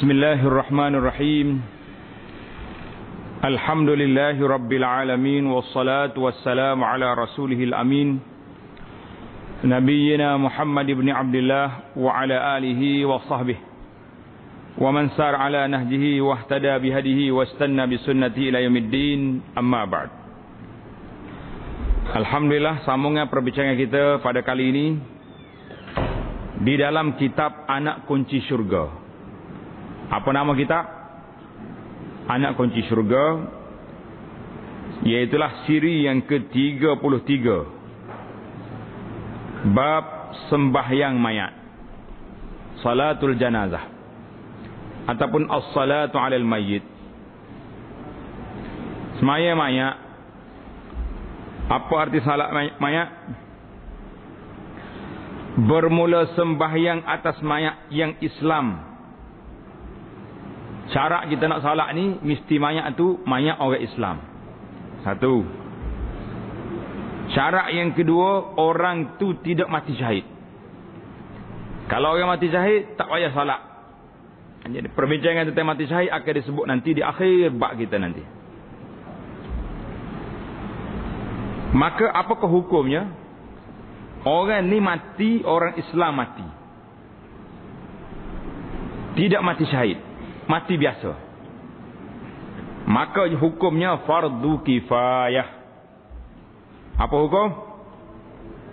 Bismillahirrahmanirrahim. Alhamdulillahi rabbil alamin, wassalatu wassalamu ala rasulihil amin, nabiyyina Muhammad ibn Abdullah wa ala alihi wa sahbihi wa man sar ala nahjihi wa ihtada bihadihi wa istanna bisunnati ila yaumiddin, amma ba'd. Alhamdulillah, sambungan perbincangan kita pada kali ini di dalam kitab Anak Kunci Syurga. Apa nama kitab? Anak Kunci Syurga, iaitulah siri yang ke-33, bab sembahyang mayat, salatul janazah ataupun as-salatu alal mayyit. Sembahyang mayat. Apa arti salat mayat? Bermula sembahyang atas mayat yang Islam. Syarat kita nak salat ni, mesti mayat tu mayat orang Islam. Satu. Syarat yang kedua, orang tu tidak mati syahid. Kalau orang mati syahid, tak payah salat. Jadi perbincangan tentang mati syahid akan disebut nanti di akhir bab kita nanti. Maka apakah hukumnya? Orang ni mati, orang Islam mati. Tidak mati syahid, mati biasa. Maka hukumnya fardu kifayah. Apa hukum?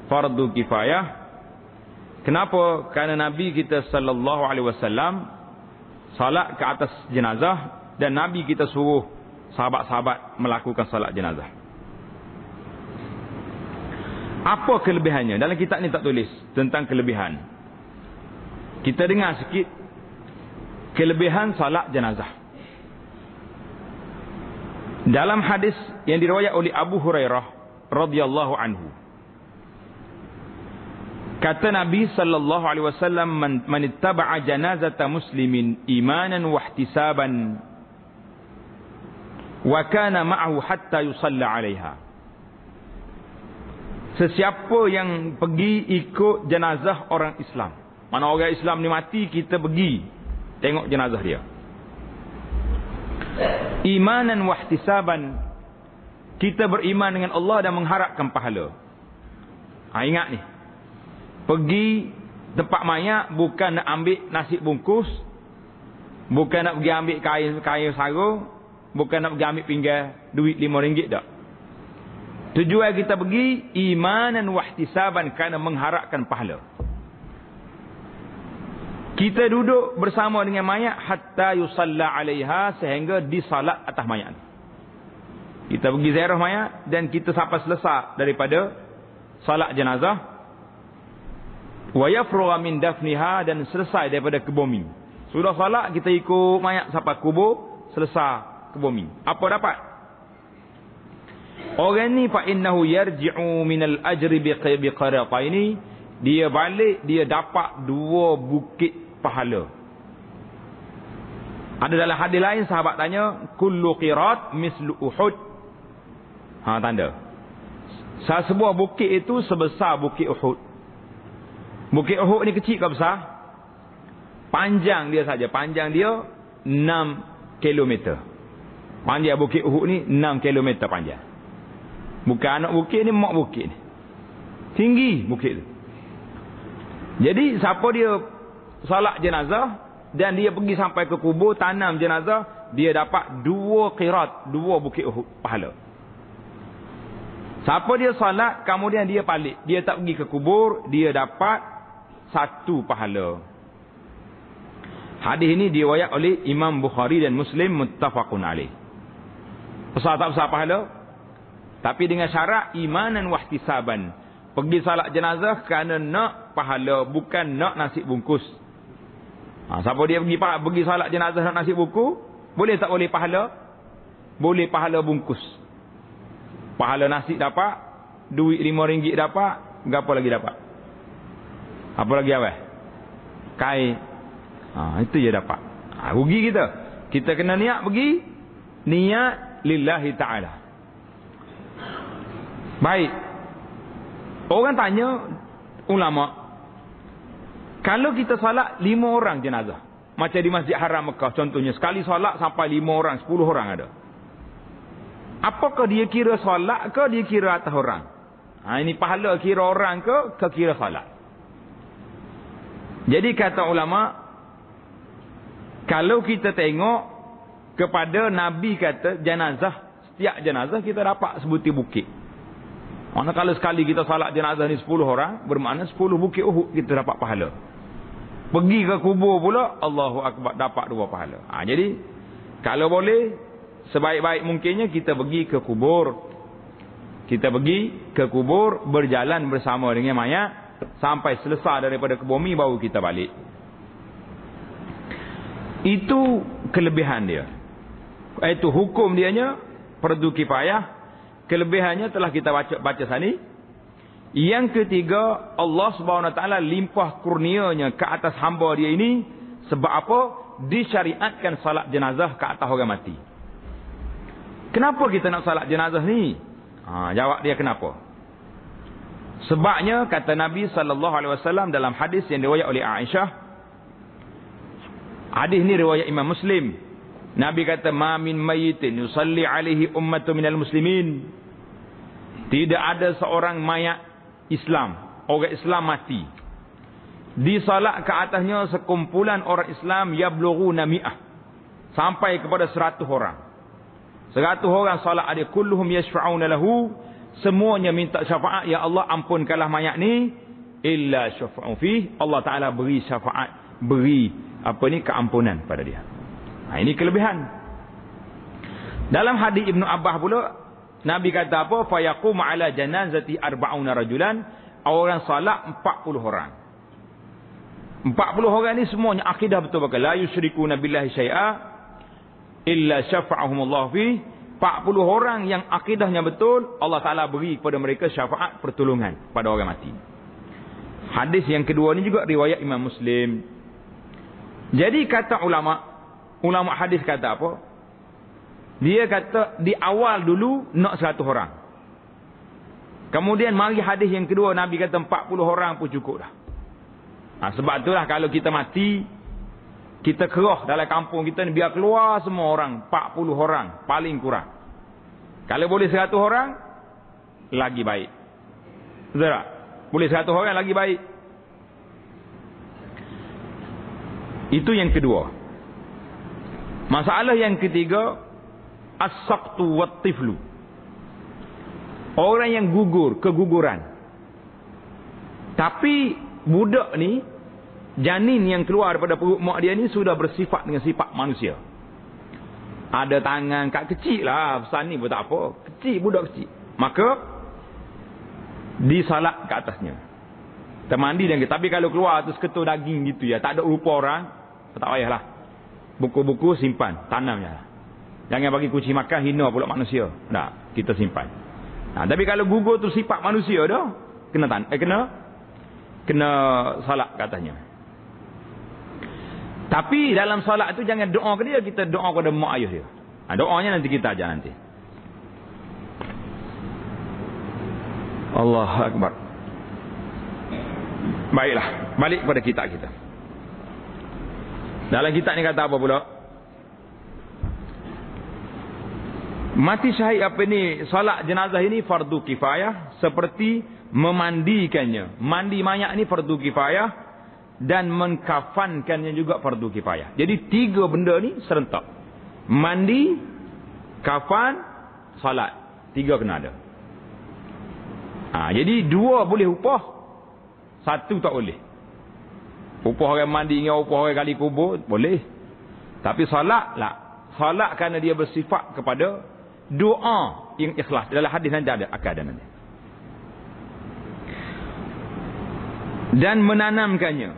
Fardu kifayah. Kenapa? Kerana Nabi kita sallallahu alaihi wasallam salat ke atas jenazah, dan Nabi kita suruh sahabat-sahabat melakukan salat jenazah. Apa kelebihannya? Dalam kitab ni tak tulis tentang kelebihan. Kita dengar sikit kelebihan salat jenazah. Dalam hadis yang diriwayat oleh Abu Hurairah radhiyallahu anhu, kata Nabi sallallahu alaihi wasallam, man ittaba'a janazata muslimin imanan wa ihtisaban wa kana ma'ahu hatta yusalla 'alaiha. Sesiapa yang pergi ikut jenazah orang Islam, mana orang Islam ni mati, kita pergi tengok jenazah dia, imanan wa ihtisaban, kita beriman dengan Allah dan mengharapkan pahala. Ingat ni, pergi tempat mayat bukan nak ambil nasi bungkus, bukan nak pergi ambil kain sarung, bukan nak pergi ambil pinggan duit RM5 tak. Tujuan kita pergi imanan wa ihtisaban, kerana mengharapkan pahala. Kita duduk bersama dengan mayat hatta yusalla 'alaiha, sehingga disalat atas mayat. Kita pergi ziarah mayat dan kita sampai selesai daripada salat jenazah. Wa yafrugha min dafniha, dan selesai daripada ke bumi. Sudah salat, kita ikut mayat sampai kubur, selesai ke bumi. Apa dapat? Orang ni fa innahu yarji'u minal ajri biqarataini, dia balik, dia dapat 2 bukit pahala. Ada dalam hadis lain sahabat tanya, kullu qirat mislu Uhud. Tanda. Sebuah bukit itu sebesar bukit Uhud. Bukit Uhud ni kecil ke besar? Panjang dia saja, panjang dia 6 kilometer. Panjang bukit Uhud ni 6 kilometer panjang. Bukan anak bukit ni, mak bukit ni. Tinggi bukit tu. Jadi siapa dia salat jenazah dan dia pergi sampai ke kubur, tanam jenazah, dia dapat 2 qirat, 2 bukit Uhud pahala. Siapa dia salat kemudian dia balik, dia tak pergi ke kubur, dia dapat 1 pahala. Hadis ini diriwayat oleh Imam Bukhari dan Muslim, muttafaqun alaih. Besar tak besar pahala? Tapi dengan syarat imanan wa ihtisaban. Pergi salat jenazah kerana nak pahala, bukan nak nasi bungkus. Siapa dia pergi salat jenazah nak nasi bungkus, boleh tak boleh pahala? Boleh pahala bungkus. Pahala nasi dapat, duit RM5 dapat, apa lagi dapat? Apa lagi awal? Kain. Itu je dapat. Rugi kita. Kita kena niat pergi, niat lillahi ta'ala. Baik. Orang tanya ulama, kalau kita salat 5 orang jenazah, Macam di Masjid Haram Mekah contohnya. Sekali solat sampai 5 orang, 10 orang ada. Apakah dia kira solat ke dia kira atas orang? Ini pahala kira orang ke kira solat? Jadi kata ulama, kalau kita tengok kepada Nabi kata jenazah, setiap jenazah kita dapat sebutir bukit. Mana kalau sekali kita salat jenazah ni 10 orang, bermakna 10 bukit Uhud kita dapat pahala. Pergi ke kubur pula, Allahu Akbar, dapat 2 pahala. Jadi kalau boleh, sebaik-baik mungkinnya kita pergi ke kubur. Kita pergi ke kubur, berjalan bersama dengan mayat sampai selesai daripada ke bumi, baru kita balik. Itu kelebihan dia. Itu hukum dianya fardu kifayah. Kelebihannya telah kita baca sini. Yang ketiga, Allah Subhanahu Wa Taala limpah kurnianya ke atas hamba dia ini. Sebab apa? Disyariatkan salat jenazah ke atas orang mati. Kenapa kita nak salat jenazah ni? Jawab dia kenapa? Sebabnya kata Nabi sallallahu alaihi wasallam dalam hadis yang diriwayat oleh Aisyah. Hadis ni riwayat Imam Muslim. Nabi kata, "Ma min mayyitin yusalli alaihi ummatu minal muslimin." Tidak ada seorang mayat Islam, orang Islam mati, disalat ke atasnya sekumpulan orang Islam yablughuna mi'ah, sampai kepada 100 orang. 100 orang salat ada, kulluhum yashfa'una lahu, semuanya minta syafaat, ya Allah ampunkanlah mayat ni, illa syafa'u fi, Allah Taala beri syafaat, beri keampunan pada dia. Ini kelebihan. Dalam hadis Ibnu Abbas pula, Nabi kata apa? Fayaqum ala janazati 40 rajulan, orang salat 40 orang. 40 orang ni semuanya akidah betul-betul, la yusyrikuna billahi syai'a illa syafa'ahumullah fi. 40 orang yang akidahnya betul, Allah Taala beri kepada mereka syafaat, pertolongan pada orang mati. Hadis yang kedua ni juga riwayat Imam Muslim. Jadi kata ulama hadis kata apa? Dia kata di awal dulu nak 100 orang. Kemudian mari hadis yang kedua, Nabi kata 40 orang pun cukup dah. Sebab itulah kalau kita mati, kita kerah dalam kampung kita ni, biar keluar semua orang, 40 orang paling kurang. Kalau boleh 100 orang, lagi baik. Betul tak? Boleh 100 orang lagi baik. Itu yang kedua. Masalah yang ketiga, as-saqtu wat-tiflu. Orang yang keguguran. Tapi budak ni, janin yang keluar daripada perut mak dia ni sudah bersifat dengan sifat manusia. Ada tangan, kat kecil lah, besar ni pun tak apa. Kecil, budak kecil. Maka disalat ke atasnya. Termandi dan tapi kalau keluar tu seketul daging gitu ya, tak ada rupa orang, tak payahlah. Buku-buku simpan, tanamnya. Jangan bagi kucing makan, hina pula manusia. Tak, kita simpan. Tapi kalau gugur tu sifat manusia dah, kena salat ke atasnya. Tapi dalam salat tu jangan doa ke dia, kita doa kepada mak ayah dia. Doanya nanti kita ajar nanti. Allahu Akbar. Baiklah, balik kepada kitab kita. Dalam kitab ni kata apa pula? Mati syahid salat jenazah ini fardu kifayah, seperti memandikannya. Mandi mayat ni fardu kifayah, dan mengkafankannya juga fardu kifayah. Jadi 3 benda ni serentak. Mandi, kafan, salat. 3 kena ada. Jadi 2 boleh upah, 1 tak boleh. Upah orang mandi dengan upah orang gali kubur boleh. Tapi salat lah. Salat kerana dia bersifat kepada doa yang ikhlas. Dalam hadis nanti akan ada nanti. Dan menanamkannya.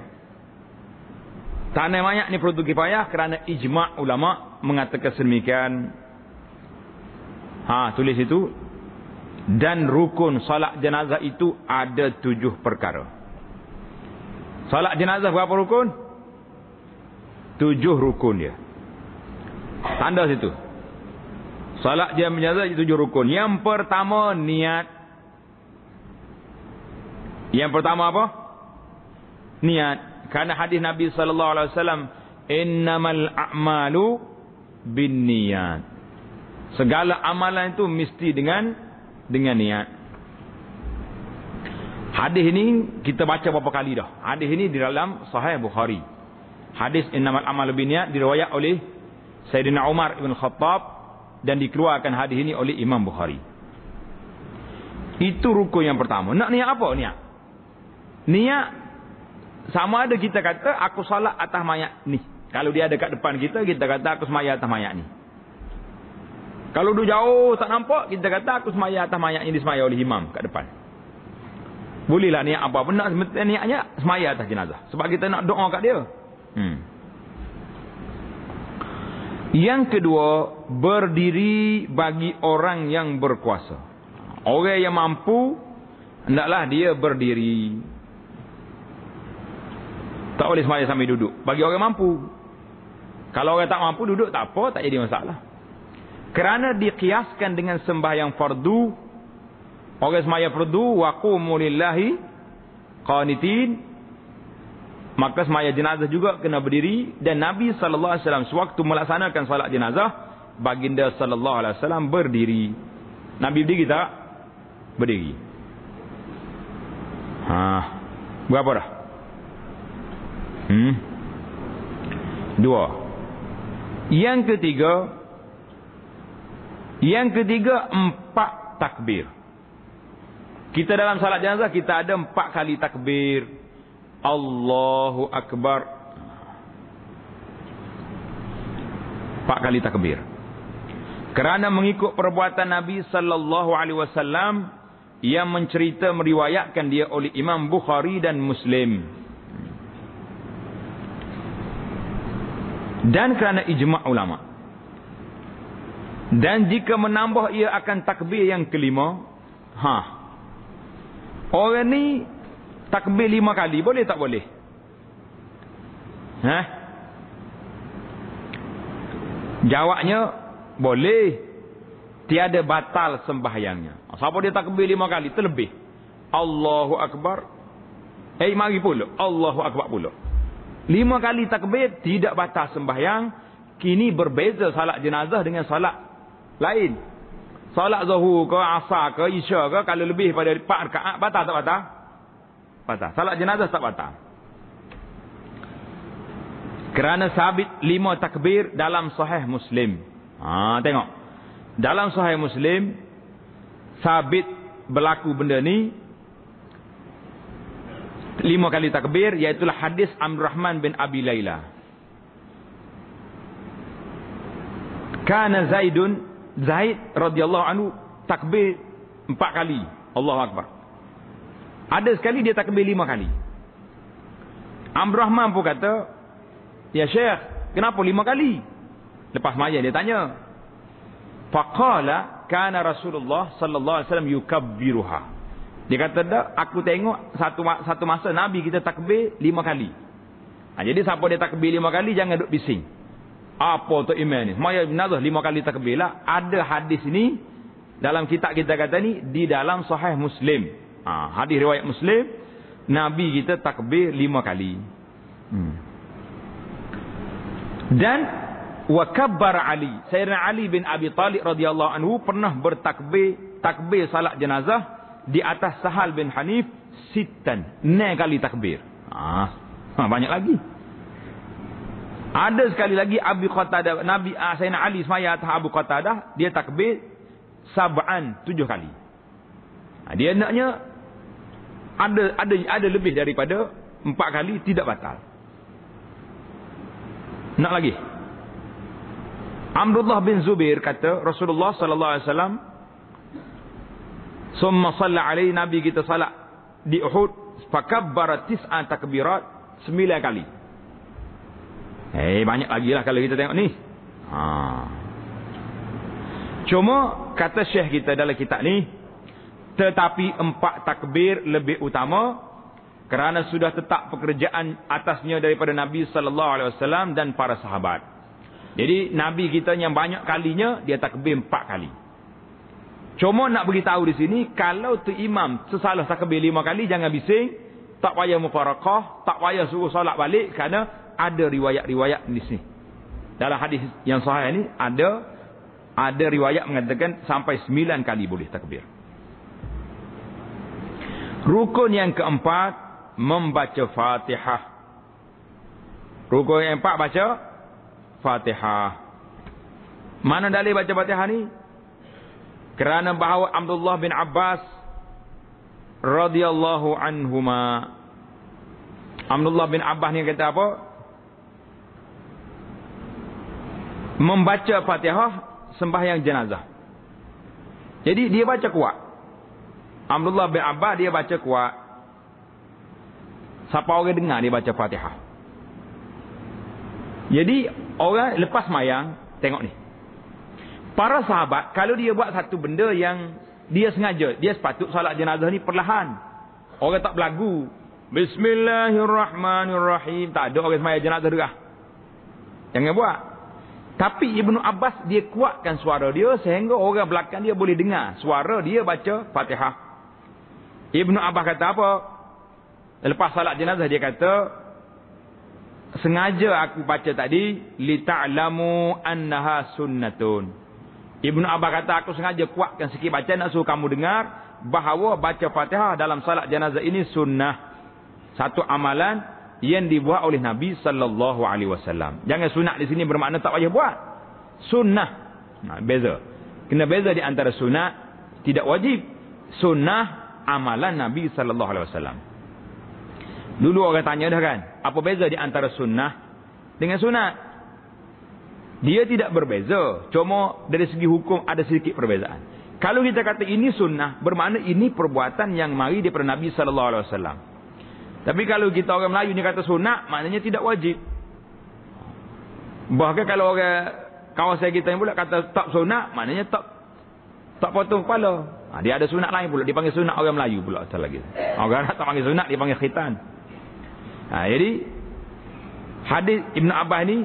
Tanam mayat ni fardu kifayah kerana ijma' ulama mengatakan sedemikian. Tulis itu. Dan rukun salat jenazah itu ada 7 perkara. Salat jenazah berapa rukun? 7 rukun dia. Tanda situ. Salat jenazah 7 rukun. Yang pertama niat. Yang pertama apa? Niat. Karena hadis Nabi sallallahu alaihi wasallam Innamal a'malu binniyat. Segala amalan itu mesti dengan niat. Hadis ini kita baca berapa kali dah. Hadis ini di dalam Sahih Bukhari. Hadis innamal a'malu binniyat diriwayat oleh Sayyidina Umar ibn Khattab dan dikeluarkan hadis ini oleh Imam Bukhari. Itu rukun yang pertama. Nak niat apa niat? Niat sama ada kita kata aku salat atas mayat ni. Kalau dia ada kat depan kita kata aku semaya atas mayat ni. Kalau dia jauh tak nampak, kita kata aku semaya atas mayat yang disemaya oleh imam kat depan. Bolehlah niat apa pun nak niatnya semaya atas jenazah. Sebab kita nak doa kat dia. Yang kedua, berdiri bagi orang yang berkuasa. Orang yang mampu, hendaklah dia berdiri. Tak boleh semaya sambil duduk. Bagi orang mampu. Kalau orang tak mampu duduk tak apa, tak jadi masalah. Kerana dikiaskan dengan sembahyang fardu, orang sembahyang fardu wa qumu lillahi qanitin, maka sembahyang jenazah juga kena berdiri. Dan Nabi sallallahu alaihi wasallam sewaktu melaksanakan solat jenazah, baginda sallallahu alaihi wasallam berdiri. Nabi berdiri tak? Berdiri. Berapa dah? 2. Yang ketiga 4 takbir. Kita dalam salat jenazah kita ada 4 kali takbir. Allahu Akbar. 4 kali takbir. Kerana mengikut perbuatan Nabi sallallahu alaihi wasallam yang meriwayatkan dia oleh Imam Bukhari dan Muslim. Dan kerana ijma' ulama. Dan jika menambah ia akan takbir yang kelima. Orang ni takbir 5 kali boleh tak boleh? Jawabnya boleh. Tiada batal sembahyangnya. Siapa dia takbir 5 kali terlebih, Allahu Akbar, mari pula Allahu Akbar pula. 5 kali takbir tidak batal sembahyang. Kini berbeza salat jenazah dengan salat lain. Salat zuhur ke, asar ke, isya ke, kalau lebih pada 4 rakaat batal tak batal? Batal. Salat jenazah tak batal. Kerana sabit 5 takbir dalam Sahih Muslim. Tengok. Dalam Sahih Muslim sabit berlaku benda ni 5 kali takbir, iaitu hadis Abdurrahman bin Abi Layla. Kana Zaid radhiyallahu anhu takbir 4 kali. Allahu Akbar. Ada sekali dia takbir 5 kali. Abdurrahman pun kata, ya Syekh, kenapa 5 kali? Lepas maya dia tanya. Faqala kana Rasulullah sallallahu alaihi wasallam yukabbiruha. Dia kata dah, aku tengok satu masa Nabi kita takbir 5 kali. Jadi siapa dia takbir 5 kali jangan duk bising. Apa tu iman ni? Maya jenazah 5 kali takbir lah. Ada hadis ni dalam kitab kita kata ni di dalam Sahih Muslim. Hadis riwayat Muslim, Nabi kita takbir 5 kali. Dan wa kabbar Ali. Sayyidina Ali bin Abi Talib radhiyallahu anhu pernah takbir salat jenazah di atas Sahal bin Hanif 6 kali takbir. Banyak lagi. Ada sekali lagi Abu Qatadah, Nabi Sayyidina Ali semaya atas Abu Qatadah, dia takbir 7 kali. Dia naknya ada lebih daripada 4 kali tidak batal. Nak lagi. Abdullah bin Zubair kata Rasulullah sallallahu alaihi wasallam summa shalla alaihi, Nabi kita salat di Uhud fakabbara 9 takbirat, 9 kali. Banyak lagi lah kalau kita tengok ni. Cuma kata Syekh kita dalam kitab ni, tetapi 4 takbir lebih utama kerana sudah tetap pekerjaan atasnya daripada Nabi sallallahu alaihi wasallam dan para sahabat. Jadi Nabi kita yang banyak kalinya dia takbir 4 kali. Cuma nak beritahu di sini, kalau tu imam sesalah takbir 5 kali jangan bising, tak payah mufarakah, tak payah suruh solat balik kerana ada riwayat-riwayat di sini. Dalam hadis yang sahih ini ada riwayat mengatakan sampai 9 kali boleh takbir. Rukun yang keempat, membaca Fatihah. Rukun yang keempat, baca Fatihah. Mana dalil baca Fatihah ni? Kerana bahawa Abdullah bin Abbas radhiyallahu anhuma. Abdullah bin Abbas ni kata apa? Membaca Fatihah sembahyang jenazah. Jadi dia baca kuat. Abdullah bin Abbas dia baca kuat. Siapa orang dengar dia baca Fatihah. Jadi orang lepas mayang tengok ni. Para sahabat kalau dia buat satu benda yang dia sengaja, dia sepatut salat jenazah ni perlahan. Orang tak berlagu. Bismillahirrahmanirrahim. Tak ada orang sembahyang jenazah derah. Jangan buat. Tapi Ibnu Abbas dia kuatkan suara dia sehingga orang belakang dia boleh dengar suara dia baca Fatihah. Ibnu Abbas kata apa? Lepas salat jenazah dia kata, sengaja aku baca tadi li ta'lamu annaha sunnatun. Ibnu Abbas kata aku sengaja kuatkan sikit baca nak suruh kamu dengar bahawa baca Fatihah dalam salat jenazah ini sunnah. Satu amalan yang dibuat oleh Nabi sallallahu alaihi wasallam. Jangan sunat di sini bermakna tak payah buat. Sunnah. Beza. Kena beza di antara sunat tidak wajib. Sunnah amalan Nabi sallallahu alaihi wasallam. Dulu orang tanya dah kan, apa beza di antara sunnah dengan sunat? Dia tidak berbeza, cuma dari segi hukum ada sedikit perbezaan. Kalau kita kata ini sunnah, bermakna ini perbuatan yang mari daripada Nabi sallallahu alaihi wasallam. Tapi kalau kita orang Melayu ni kata sunat, maknanya tidak wajib. Bahkan kalau orang kawasan kita yang pula kata tak sunat, maknanya tak potong kepala. Dia ada sunat lain pula, dia panggil sunat orang Melayu pula asal lagi. Orang tak panggil sunat, dia panggil khitan. Jadi hadis Ibn Abbas ni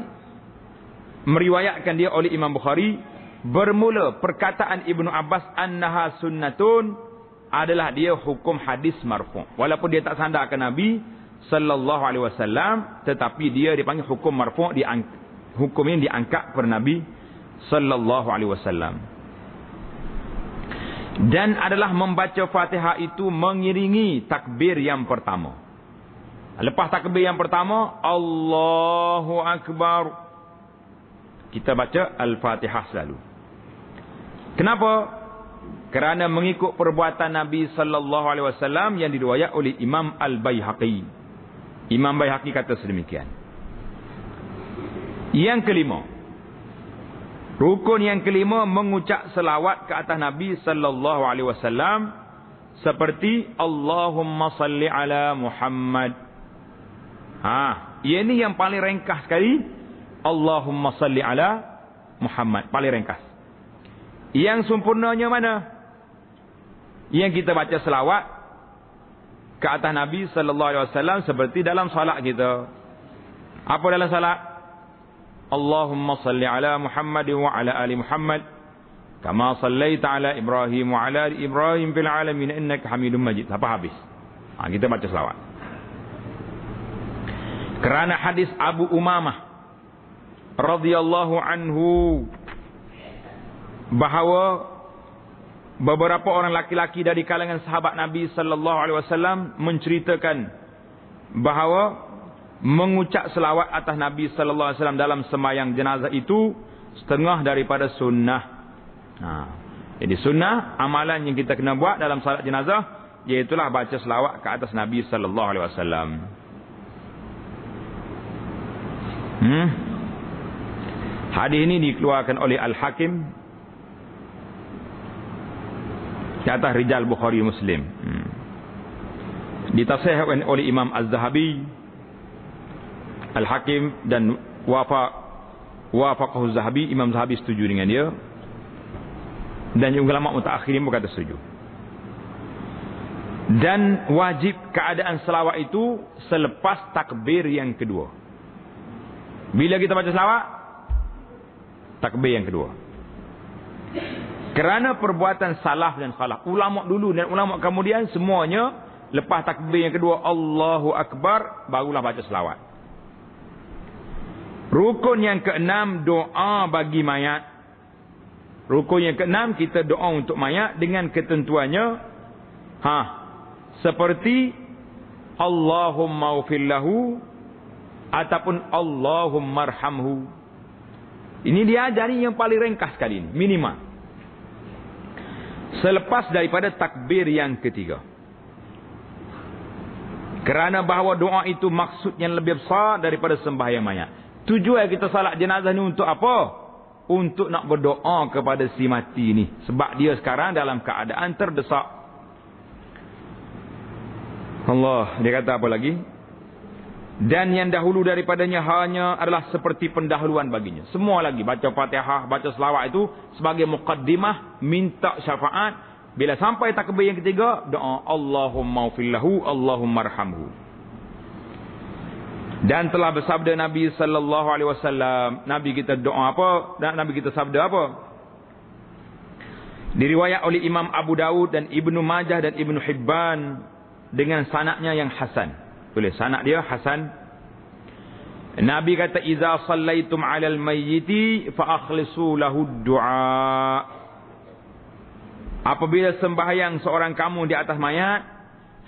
meriwayatkan dia oleh Imam Bukhari, bermula perkataan Ibn Abbas annaha sunnatun adalah dia hukum hadis marfu'. Walaupun dia tak sandarkan Nabi sallallahu alaihi wasallam, tetapi dia dipanggil hukum marfu', hukum ini diangkat kepada Nabi sallallahu alaihi wasallam. Dan adalah membaca Fatihah itu mengiringi takbir yang pertama. Lepas takbir yang pertama, Allahu Akbar, kita baca Al-Fatihah selalu. Kenapa? Kerana mengikut perbuatan Nabi sallallahu alaihi wasallam yang diriwayat oleh Imam Al-Baihaqi. Imam Baihaqi kata sedemikian. Yang kelima, rukun yang kelima mengucap selawat ke atas Nabi sallallahu alaihi wasallam seperti Allahumma salli ala Muhammad. Ini yang paling ringkas sekali. Allahumma salli ala Muhammad, paling ringkas. Yang sempurnanya mana? Yang kita baca selawat ke atas Nabi sallallahu alaihi wasallam seperti dalam salat kita. Apa dalam salat? Allahumma salli ala Muhammad wa ala ali Muhammad kama sallaita ala Ibrahim wa ala ali Ibrahim fil alamin innaka Hamidum Majid. Sampai habis. Kita baca selawat. Kerana hadis Abu Umamah radhiyallahu anhu bahawa beberapa orang laki-laki dari kalangan sahabat Nabi sallallahu alaihi wasallam menceritakan bahawa mengucap selawat atas Nabi sallallahu alaihi wasallam dalam sembahyang jenazah itu setengah daripada sunnah. Jadi sunnah amalan yang kita kena buat dalam salat jenazah iaitulah baca selawat ke atas Nabi sallallahu alaihi wasallam. Hadis ini dikeluarkan oleh Al-Hakim di atas rijal Bukhari Muslim. Ditasihihkan oleh Imam Az-Zahabi, Al-Hakim, dan wafaqahu Az-Zahabi. Imam Zahabi setuju dengan dia, dan ulama mutaakhirin pun kata setuju. Dan wajib keadaan selawat itu selepas takbir yang kedua. Bila kita baca selawat, takbir yang kedua. Kerana perbuatan salaf dan khalaf, ulama dulu dan ulama kemudian semuanya lepas takbir yang kedua Allahu Akbar barulah baca selawat. Rukun yang keenam, doa bagi mayat. Rukun yang keenam, kita doa untuk mayat dengan ketentuannya seperti Allahumma ghfir lahu ataupun Allahumma arhamhu. Ini diajari yang paling ringkas sekali ini, minimal. Selepas daripada takbir yang ketiga. Kerana bahawa doa itu maksudnya lebih besar daripada sembahyang mayat. Tujuan kita salat jenazah ni untuk apa? Untuk nak berdoa kepada si mati ni. Sebab dia sekarang dalam keadaan terdesak. Allah, dia kata apa lagi? Dan yang dahulu daripadanya hanya adalah seperti pendahuluan baginya. Semua lagi baca Fatihah, baca selawat itu sebagai muqaddimah, minta syafaat. Bila sampai takbir yang ketiga, doa Allahumma ghfir lahu, Allahumma arhamhu. Dan telah bersabda Nabi sallallahu alaihi wasallam, Nabi kita doa apa? Dan Nabi kita sabda apa? Diriwayat oleh Imam Abu Dawud dan Ibnu Majah dan Ibnu Hibban dengan sanadnya yang hasan. Tulis sanad dia hasan. Nabi kata iza sallaitum 'alal mayyiti fa akhlisu lahu du'a. Apabila sembahyang seorang kamu di atas mayat,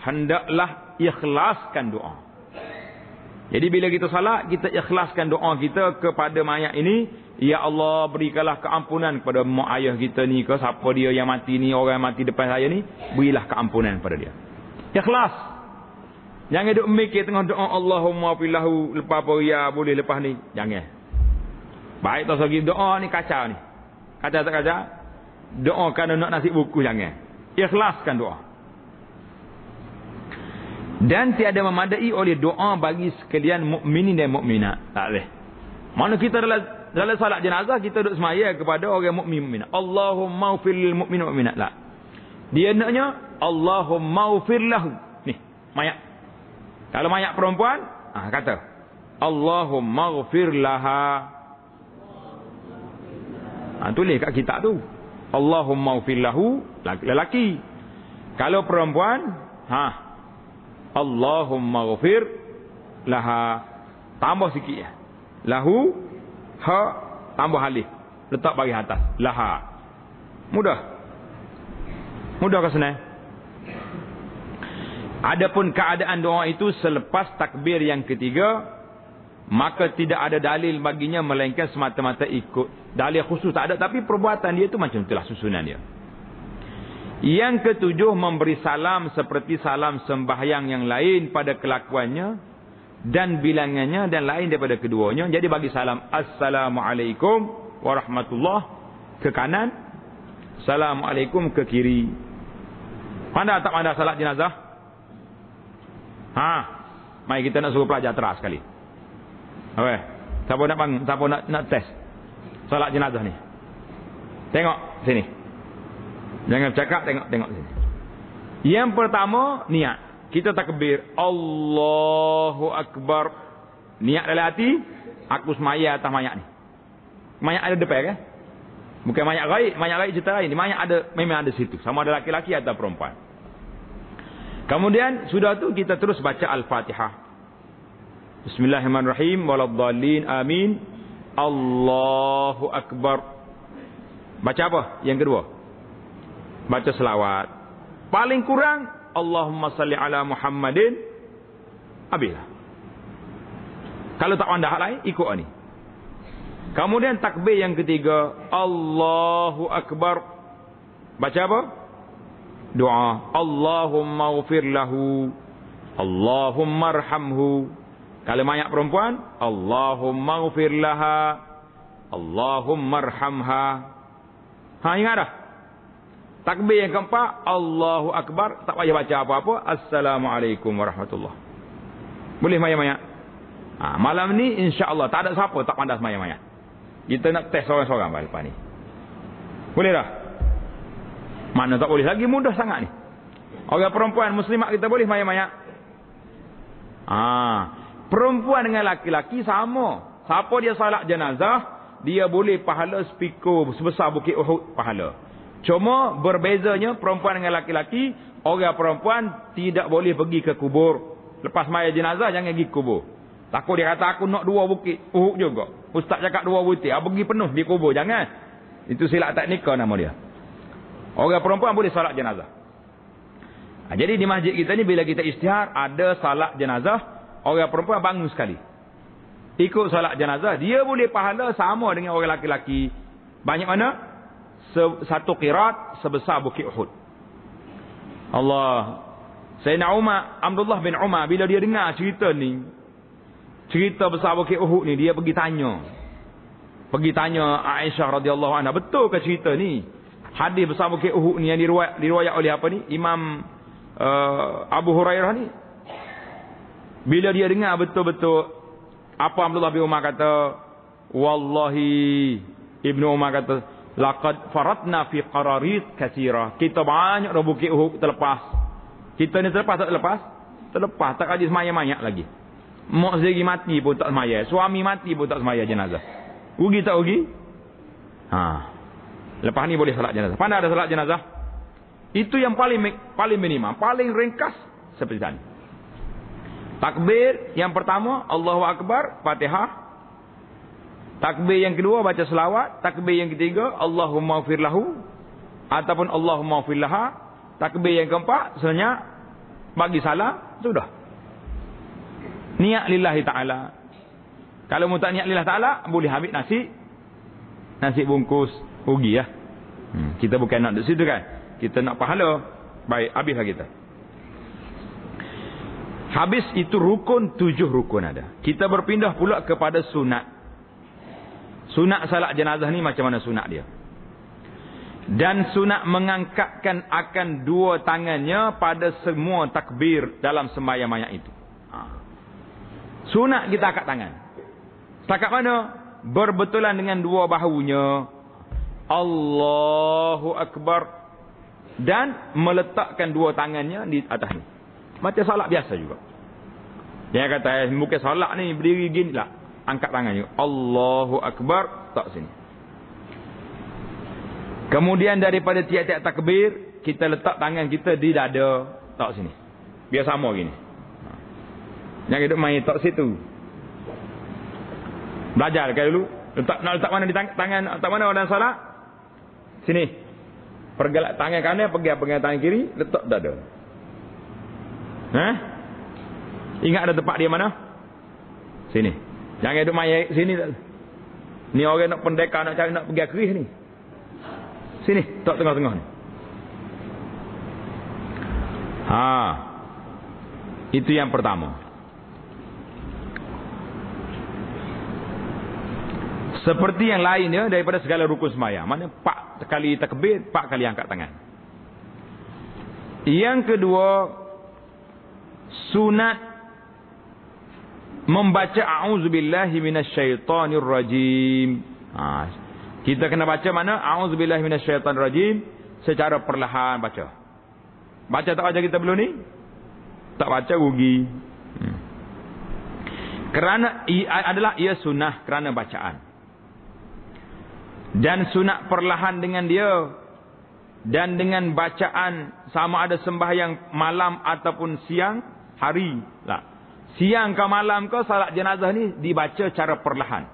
hendaklah ikhlaskan doa. Jadi bila kita salat, kita ikhlaskan doa kita kepada mayat ini. Ya Allah, berikanlah keampunan kepada mak ayah kita ni ke, siapa dia yang mati ni, orang yang mati depan saya ni, berilah keampunan kepada dia. Ikhlas. Jangan duk mikir tengah doa Allahumma fillahu lepas apa ya boleh lepas ni. Jangan. Baik tak segi doa ni kacau ni. Kacau tak kacau? Doa kerana nak nasib buku jangan. Ikhlaskan doa. Dan tiada memadai oleh doa bagi sekalian mukminin dan mukminat. Tak boleh. Mana kita dalam salat jenazah kita duduk semaya kepada orang mukmin mukminat. Allahumma ighfir lil mu'minin mu'minat. La. Dia naknya Allahumma ighfir lahu. Ni, mayat. Kalau mayat perempuan, kata Allahumma ighfir laha. Tulis kat kitab tu. Allahumma ighfir lahu, lelaki. Kalau perempuan, Allahumma ighfir laha. Tambah sikit ya. Lahu, tambah alif. Letak bagi atas. Laha. Mudah. Mudah ke senang? Adapun keadaan doa itu selepas takbir yang ketiga, maka tidak ada dalil baginya melainkan semata-mata ikut. Dalil khusus tak ada, tapi perbuatan dia itu macam itulah susunan dia. Yang ketujuh, memberi salam seperti salam sembahyang yang lain pada kelakuannya dan bilangannya dan lain daripada keduanya. Jadi bagi salam Assalamualaikum warahmatullahi ke kanan, Assalamualaikum ke kiri. Pandai tak pandai salat jenazah? Mari kita nak suruh pelajar teras sekali. Okey. Siapa nak bangun? Siapa nak test salat jenazah ni? Tengok sini. Jangan cakap, tengok sini. Yang pertama, niat. Kita takbir Allahu Akbar. Niat dalam hati, aku semaya atas mayat ni. Mayat ada depan kan? Bukan mayat gaib cerita lain. Mayat ada, memang ada situ. Sama ada laki-laki atau perempuan. Kemudian sudah tu kita terus baca Al-Fatihah. Bismillahirrahmanirrahim. Waladdallin. Amin. Allahu Akbar. Baca apa? Yang kedua. Baca selawat. Paling kurang Allahumma salli ala Muhammadin. Habislah. Kalau tak pandai hal lain, ikut ni. Kemudian takbir yang ketiga. Allahu Akbar. Baca apa? Doa Allahumma ighfir lahu, Allahumma arhamhu. Kalau mayat perempuan, Allahumma ighfir laha, Allahumma arhamha. Ingat dah. Takbir yang keempat, Allahu Akbar, tak payah baca apa-apa. Assalamualaikum warahmatullahi. Boleh mayat-mayat. Malam ni insya-Allah tak ada siapa tak pandai mayat-mayat. Kita nak test seorang-seorang lepas ni. Boleh dah? Mana tak boleh lagi, mudah sangat ni. Orang perempuan muslimat kita boleh mayat-mayat. Perempuan dengan laki-laki sama. Siapa dia salat jenazah, dia boleh pahala speaker sebesar Bukit Uhud pahala. Cuma berbezanya perempuan dengan laki-laki, orang perempuan tidak boleh pergi ke kubur. Lepas mayat jenazah jangan pergi kubur. Takut dia kata aku nak 2 bukit Uhud juga. Ustaz cakap 2 butir, pergi penuh di kubur. Jangan. Itu silap teknikal nama dia. Orang perempuan boleh salat jenazah. Jadi di masjid kita ni bila kita isytihar ada salat jenazah, orang perempuan bangun sekali. Ikut salat jenazah, dia boleh pahala sama dengan orang laki-laki. Banyak mana? Satu qirat sebesar bukit Uhud. Allah. Sayyidina Umar, Abdullah bin Umar, bila dia dengar cerita ni, cerita besar bukit Uhud ni, dia pergi tanya. Pergi tanya Aisyah radhiyallahu anha, betul ke cerita ni? Hadis besar bukit Uhud ni yang diriwayat oleh apa ni? Imam Abu Hurairah ni. Bila dia dengar betul-betul apa Abdullah bin Umar kata, wallahi, Ibnu Umar kata, laqad faratna fi qararit katsira. Kita banyak dah bukit Uhud terlepas. Kita ni terlepas tak terlepas? Terlepas. Tak kaji semaya-maya lagi. Mak sendiri mati pun tak semaya. Suami mati pun tak semaya jenazah. Rugi tak rugi? Lepas ni boleh salat jenazah. Pandai ada salat jenazah. Itu yang paling minimum. Paling ringkas seperti tadi. Takbir yang pertama, Allahu Akbar, Fatihah. Takbir yang kedua, baca selawat. Takbir yang ketiga, Allahumma ufir lahu. Ataupun Allahumma ufir laha. Takbir yang keempat, sebenarnya bagi salam, sudah. Niat lillahi ta'ala. Kalau mu tak niat lillahi ta'ala, boleh ambil nasi bungkus, rugi ya. Kita bukan nak di situ kan. Kita nak pahala. Baik, habislah kita. Habis itu rukun, 7 rukun ada. Kita berpindah pula kepada sunat. Sunat salat jenazah ni macam mana sunat dia? Dan sunat mengangkatkan akan 2 tangannya pada semua takbir dalam sembahyang itu. Sunat kita angkat tangan. Setakat mana? Berbetulan dengan 2 bahunya. Allahu Akbar. Dan meletakkan 2 tangannya di atas ni. Macam salat biasa juga. Dia kata, bukan salat ni berdiri gini lah. Angkat tangannya. Allahu Akbar. Tak sini. Kemudian daripada tiap-tiap takbir, kita letak tangan kita di dada. Tak sini. Biar sama gini. Jangan duduk main tak situ. Belajar kan dulu. Nak letak mana di tangan, letak mana dalam salat? Sini. Pergerak tangan kanan, pegang tangan kiri, letak dada. Ingat ada tempat dia mana? Sini. Jangan duduk main sini. Ni orang nak pendekar, nak cari nak pergi keris ni. Sini, tak tengah-tengah ni. Itu yang pertama. Seperti yang lainnya daripada segala rukun sembahyang. Mana 4 kali takbir, 4 kali angkat tangan. Yang kedua, sunat membaca a'udzubillahi minasyaitonir rajim. Kita kena baca mana? A'udzubillahi minasyaitonirrajim secara perlahan baca. Baca tak baca kita belum ni? Tak baca rugi. Kerana ia sunnah kerana bacaan. Dan sunat perlahan dengan dia. Dan dengan bacaan sama ada sembahyang malam ataupun siang hari. Siang ke malam ke salat jenazah ni dibaca cara perlahan.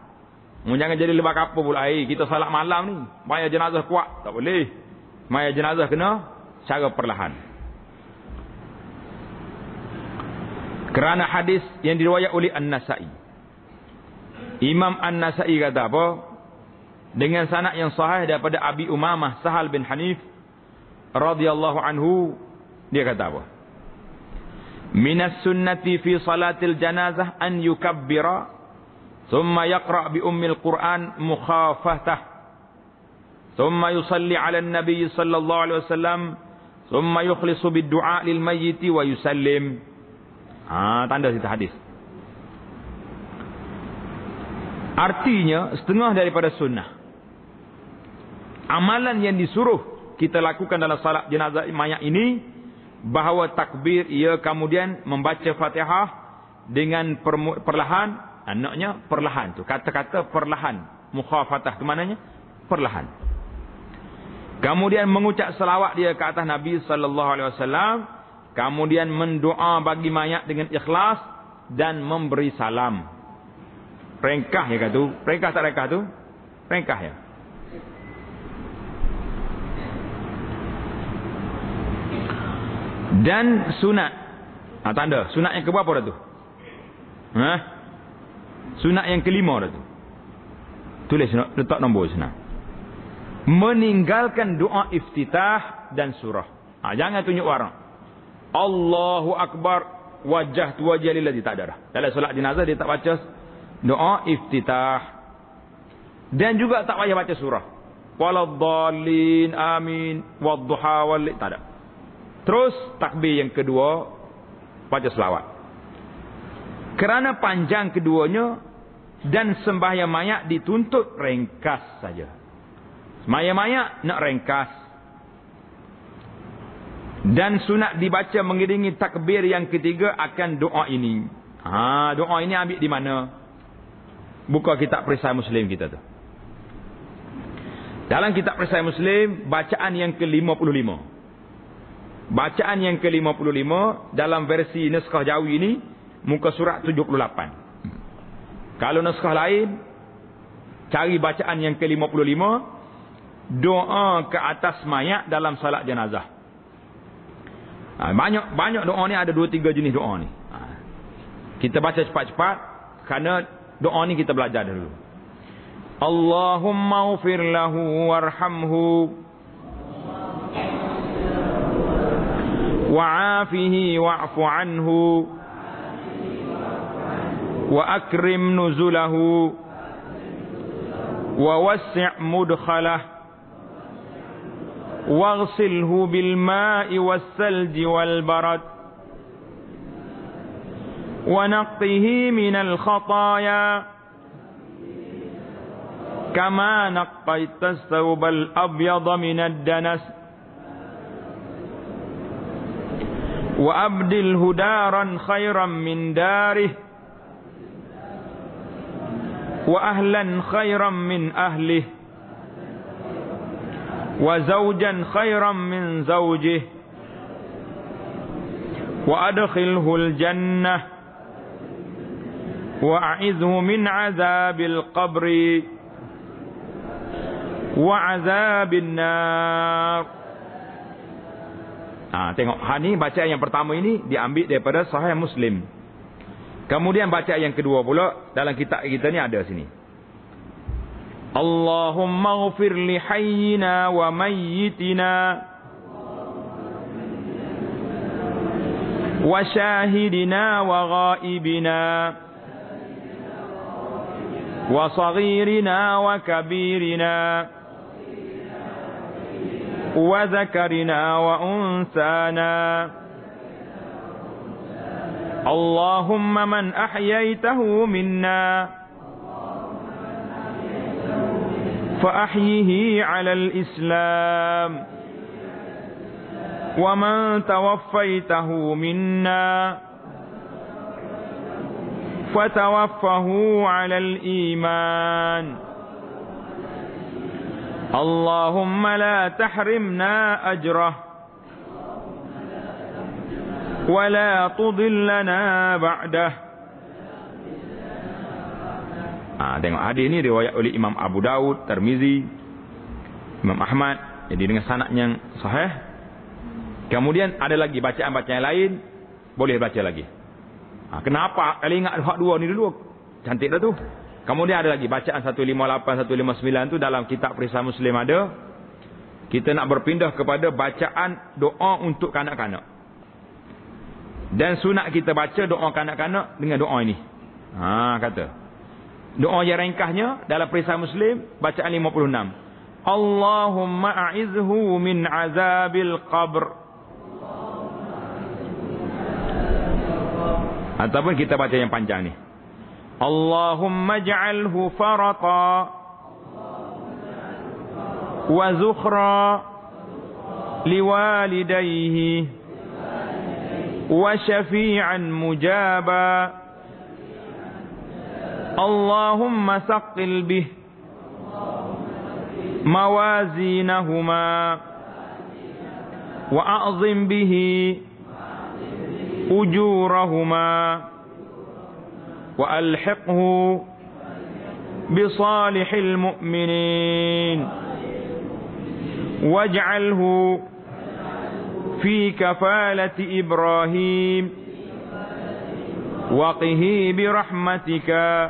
Jangan jadi lebak apa pula. Kita salat malam ni. Maya jenazah kuat. Tak boleh. Maya jenazah kena cara perlahan. Kerana hadis yang diriwayat oleh An-Nasa'i. Imam An-Nasa'i kata apa? Dengan sanad yang sahih daripada Abi Umamah Sahal bin Hanif radhiyallahu anhu. Dia kata apa? Minas sunnati fi salatil janazah an yukabbira. ثم يقرأ بأم القرآن مخافته ثم يصلي على النبي صلى الله عليه وسلم ثم يخلص بالدعاء للميت ويسلم. Tanda situ hadis. Artinya setengah daripada sunnah. Amalan yang disuruh kita lakukan dalam salat jenazah mayat ini, bahawa takbir ia kemudian membaca Fatihah dengan perlahan. Anaknya perlahan tu. Kata-kata perlahan. Mukhafatah ke mananya? Perlahan. Kemudian mengucap selawat dia ke atas Nabi SAW. Kemudian mendoa bagi mayat dengan ikhlas. Dan memberi salam. Ringkas ya kata tu. Ringkas tak ringkas tu? Ringkas ya. Dan sunat. Tanda. Sunat yang keberapa dah tu? Sunat yang kelima dah tu. Tulis, letak nombor sana. Meninggalkan doa iftitah dan surah. Jangan tunjuk orang. Allahu Akbar. Wajah tu wajah lillahi, tak ada dah. Dalam solat jenazah dia tak baca doa iftitah. Dan juga tak payah baca surah. Waladdallin amin. Wadduha wal, tak ada. Terus takbir yang kedua baca selawat. Kerana panjang keduanya dan sembahyang mayat dituntut ringkas saja. Sembahyang mayat nak ringkas. Dan sunat dibaca mengiringi takbir yang ketiga akan doa ini. Doa ini ambil di mana? Buka kitab Perisai Muslim kita tu. Dalam kitab Perisai Muslim, bacaan yang ke-55. Bacaan yang ke-55 dalam versi naskah Jawi ini, muka surat 78. Kalau naskah lain, cari bacaan yang ke-55, doa ke atas mayat dalam salat jenazah. Banyak doa ni, ada 2-3 jenis doa ni. Kita baca cepat-cepat kerana doa ni kita belajar dulu. Allahumma ghfir lahu warhamhu wa'afihi wa'fu anhu wa akrim nuzulahu wa wassi' mudkhalahu واغسله بالماء والثلج والبرد ونقه من الخطايا كما نقيت الثوب الأبيض من الدنس وأبدله دارا خيرا من داره وأهلا خيرا من أهله وزوجا خيرا من زوجه وأدخله الجنة وأعذه من عذاب القبر وعذاب النار. Tengok, ni bacaan yang pertama ini diambil daripada Sahih Muslim. Kemudian bacaan yang kedua pula dalam kitab kita ni ada sini. Allahumma ghfir li hayyina wa mayyitina wa syahidina wa ghaibina wa saghirina wa kabirina wa zakarina wa unsana. Allahumma man ahyaytahu minna فأحيه على الإسلام ومن توفيته منا فتوفه على الإيمان اللهم لا تحرمنا أجره ولا تضلنا بعده. Tengok, hadis ni riwayat oleh Imam Abu Daud, Tirmizi, Imam Ahmad, jadi dengan sanad yang sahih. Kemudian ada lagi bacaan-bacaan lain, boleh baca lagi. Kenapa? Kali ingat hak dua ni dulu, cantik dah tu. Kemudian ada lagi bacaan 158, 159 tu dalam kitab Perisai Muslim ada. Kita nak berpindah kepada bacaan doa untuk kanak-kanak. Dan sunat kita baca doa kanak-kanak dengan doa ini. Kata doa yang ringkasnya dalam Perisai Muslim bacaan 56. Allahumma a'izhu min azabil qabr. Ataupun kita baca yang panjang ni. Allahumma ja'alhu farata wa zukhra liwalidayhi wa syafi'an mujaba. Allahumma saqil bih mawazinahuma wa a'zim bihi ujurahuma wa alhiqhu bisalihil mu'minin waj'alhu fi kafalati Ibrahim waqihi birahmatika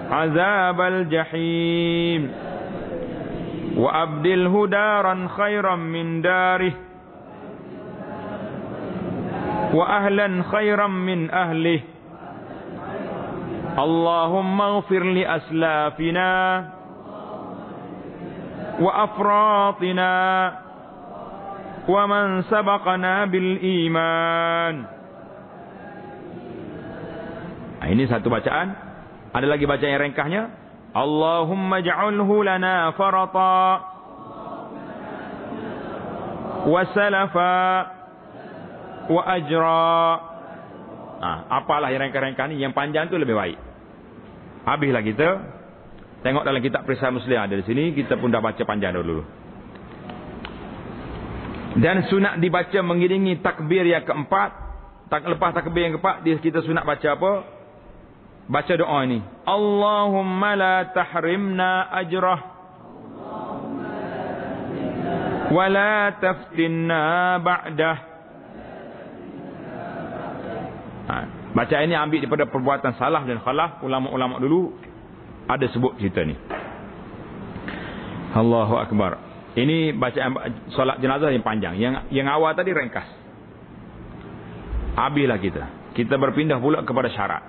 azabal jahim wa abdilhu daran khairan min darih wa ahlan khairan min ahlih Allahumma ighfir li aslafina wa afratina wa man sabaqana bil iman. Ini satu bacaan. Ada lagi bacaan yang ringkasnya. Allahumma ja'alhu lana farata wa salafa wa ajra. Apalah yang ringkas-ringkas ni, yang panjang tu lebih baik. Habislah kita. Tengok dalam kitab Perisai Muslim ada di sini, kita pun dah baca panjang dulu. Dan sunat dibaca mengiringi takbir yang keempat. Lepas takbir yang keempat, kita sunat baca apa? Baca doa ini. Allahumma la tahrimna ajrah wa la taftinna ba'dah. Baca ini ambil daripada perbuatan salaf dan khalaf. Ulama-ulama dulu ada sebut cerita ni. Allahu Akbar. Ini bacaan solat jenazah yang panjang. Yang awal tadi ringkas. Habislah kita. Kita berpindah pula kepada syarat.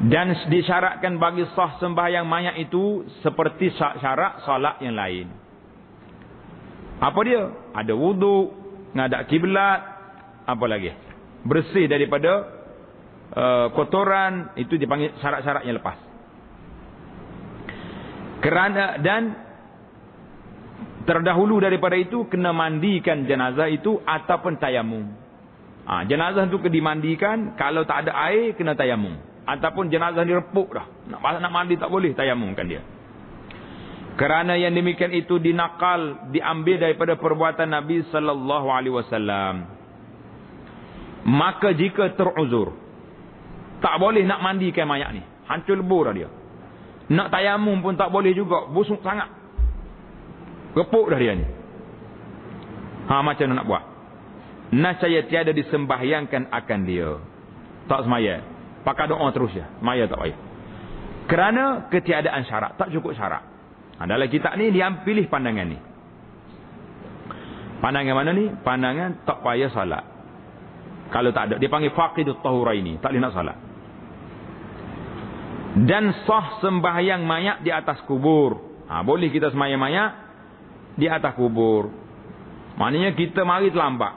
Dan disyaratkan bagi sah sembahyang mayat itu seperti syarat solat yang lain. Apa dia? Ada wudu, ngadap kiblat, apa lagi? Bersih daripada kotoran, itu dipanggil syarat-syarat yang lepas. Kerana dan terdahulu daripada itu kena mandikan jenazah itu ataupun tayamum. Jenazah itu kena dimandikan, kalau tak ada air kena tayamum. Ataupun jenazah direpuk dah. Nak mandi tak boleh, tayamumkan dia. Kerana yang demikian itu dinakal, diambil daripada perbuatan Nabi sallallahu alaihi wasallam. Maka jika teruzur, tak boleh nak mandikan mayat ni. Hancur lebur dah dia. Nak tayamum pun tak boleh juga, busuk sangat. Repuk dah dia ni. Macam mana nak buat? Nascaya tiada disembahyangkan akan dia. Tak semaya. Pakai doa terus ya. Maya tak payah. Kerana ketiadaan syarat. Tak cukup syarat. Dalam kitab ni dia pilih pandangan ni. Pandangan mana ni? Pandangan tak payah salat. Kalau tak ada. Dia panggil faqidut tahuraini. Tak boleh nak salat. Dan sah sembahyang mayat di atas kubur. Boleh kita sembahyang mayat di atas kubur. Maknanya kita mari terlambat.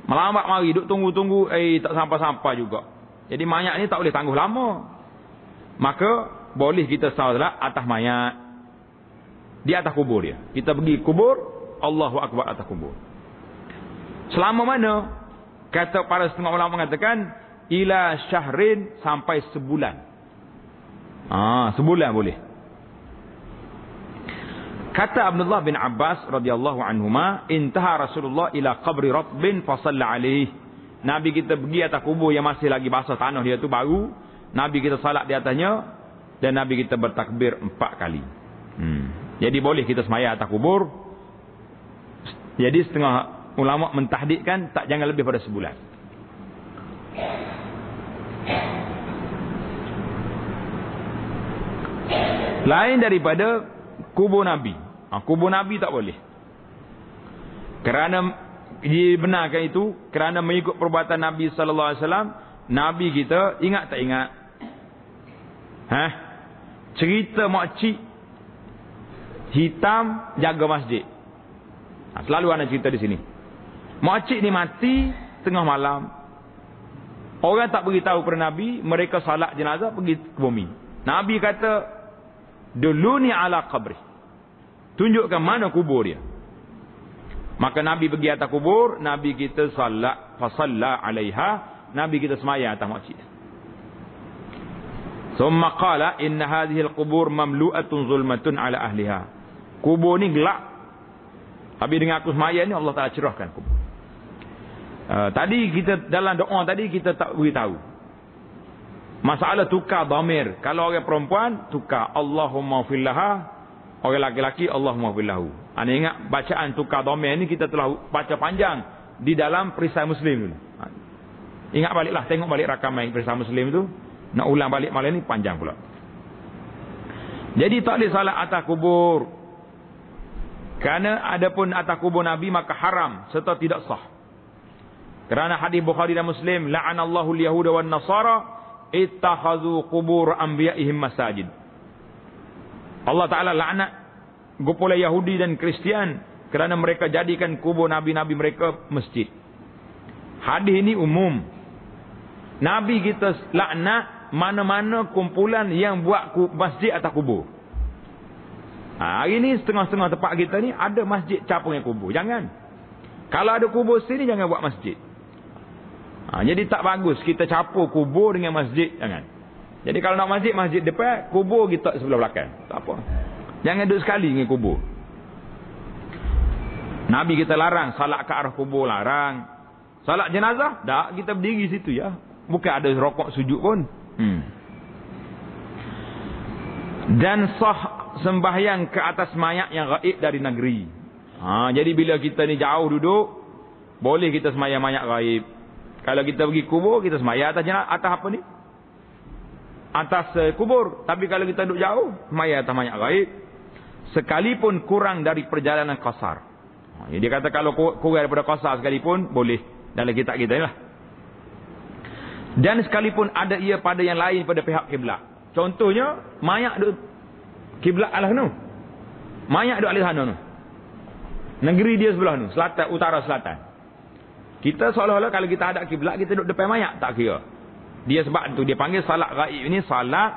Melambat mari. Duk tunggu-tunggu. Tak sampai-sampai juga. Jadi mayat ni tak boleh tangguh lama. Maka boleh kita salat atas mayat. Di atas kubur dia. Kita pergi kubur. Allahu Akbar atas kubur. Selama mana? Kata para setengah ulama mengatakan. Ila syahrin sampai sebulan. Sebulan boleh. Kata Abdullah bin Abbas radhiyallahu anhuma. Intaha Rasulullah ila qabri ratbin fasalla alaih. Nabi kita pergi atas kubur yang masih lagi basah tanah dia tu baru. Nabi kita salat di atasnya. Dan Nabi kita bertakbir 4 kali. Jadi boleh kita semaya atas kubur. Jadi setengah ulama mentahdidkan tak jangan lebih pada sebulan. Lain daripada kubur Nabi. Kubur Nabi tak boleh. Kerana dibenarkan itu kerana mengikut perbuatan Nabi sallallahu alaihi wasallam. Nabi kita ingat tak ingat? Cerita makcik hitam jaga masjid. Selalu ada cerita di sini. Makcik ni mati tengah malam. Orang tak beritahu kepada Nabi, mereka salat jenazah pergi ke bumi. Nabi kata, "Duluni ala qabri." Tunjukkan mana kubur dia. Maka Nabi pergi atas kubur, Nabi kita salat, fasalla alaiha, Nabi kita semaya atas makcik. Summa qala inna hadhihi al-qubur mamlu'atun zulmatun ala ahliha. Kubur ni gelap. Tapi dengan aku semaya ni Allah Taala cerahkan kubur. Tadi kita dalam doa tadi kita tak beritahu. Masalah tukar dhamir. Kalau orang perempuan, tukar Allahumma fillaha. Orang laki-laki, Allahumma fillahu. Anda ingat bacaan tukar dhamir ni kita telah baca panjang di dalam perisai Muslim dulu. Ingat baliklah, tengok balik rakaman perisai Muslim tu. Nak ulang balik malam ni panjang pula. Jadi tak boleh salat atas kubur. Kerana adapun atas kubur Nabi maka haram serta tidak sah. Kerana hadis Bukhari dan Muslim, la'anallahu al-yahuda wan nasara ittakhadhu qubur anbiya'ihim masajid. Allah Taala laknat kumpulan Yahudi dan Kristian kerana mereka jadikan kubur nabi-nabi mereka masjid. Hadis ini umum. Nabi kita laknat mana-mana kumpulan yang buat masjid atas kubur. Hari ni setengah-setengah tempat kita ni ada masjid capung yang kubur. Jangan. Kalau ada kubur sini jangan buat masjid. Jadi tak bagus kita capur kubur dengan masjid. Jangan. Jadi kalau nak masjid, masjid depan, kubur kita sebelah belakang. Tak apa. Jangan duduk sekali dengan kubur. Nabi kita larang salat ke arah kubur, larang. Salat jenazah, tak, kita berdiri situ ya. Bukan ada rokok sujud pun. Dan sah sembahyang ke atas mayat yang gaib dari negeri. Jadi bila kita ni jauh duduk, boleh kita sembahyang mayat gaib. Kalau kita pergi kubur, kita sembahyang atas apa ni? Atas kubur. Tapi kalau kita duduk jauh, sembahyang atas mayat gaib. Sekalipun kurang dari perjalanan qasar. Jadi dia kata kalau kurang daripada qasar sekalipun, boleh. Dalam kitab kita ni lah. Dan sekalipun ada ia pada yang lain pada pihak kiblat. Contohnya, mayat duduk kiblat alah nu. Mayat duduk alah sana nu. Negeri dia sebelah nu, selatan, utara, selatan. Kita seolah-olah kalau kita hadap kiblat, kita duduk depan mayat, tak kira. Dia sebab tu dia panggil salat gaib ini salat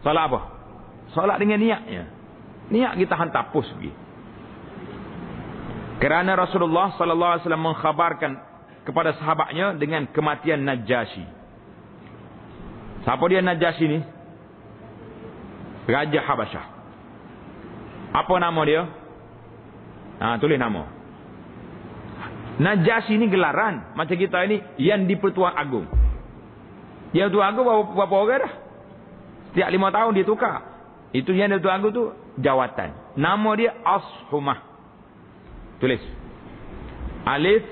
apa? Salat dengan niatnya. Niat kita hantar pus pergi. Kerana Rasulullah sallallahu alaihi wasallam mengkhabarkan kepada sahabatnya dengan kematian Najasyi. Siapa dia Najasyi ni? Raja Habasyah. Apa nama dia? Tulis nama. Najasyi ni gelaran. Macam kita ni, Yang di-Pertuan Agong. Yang Pertuan Agong berapa orang dah? Setiap 5 tahun dia tukar. Itu Yang di-Pertuan Agong tu jawatan. Nama dia Ashumah. Tulis. Alif,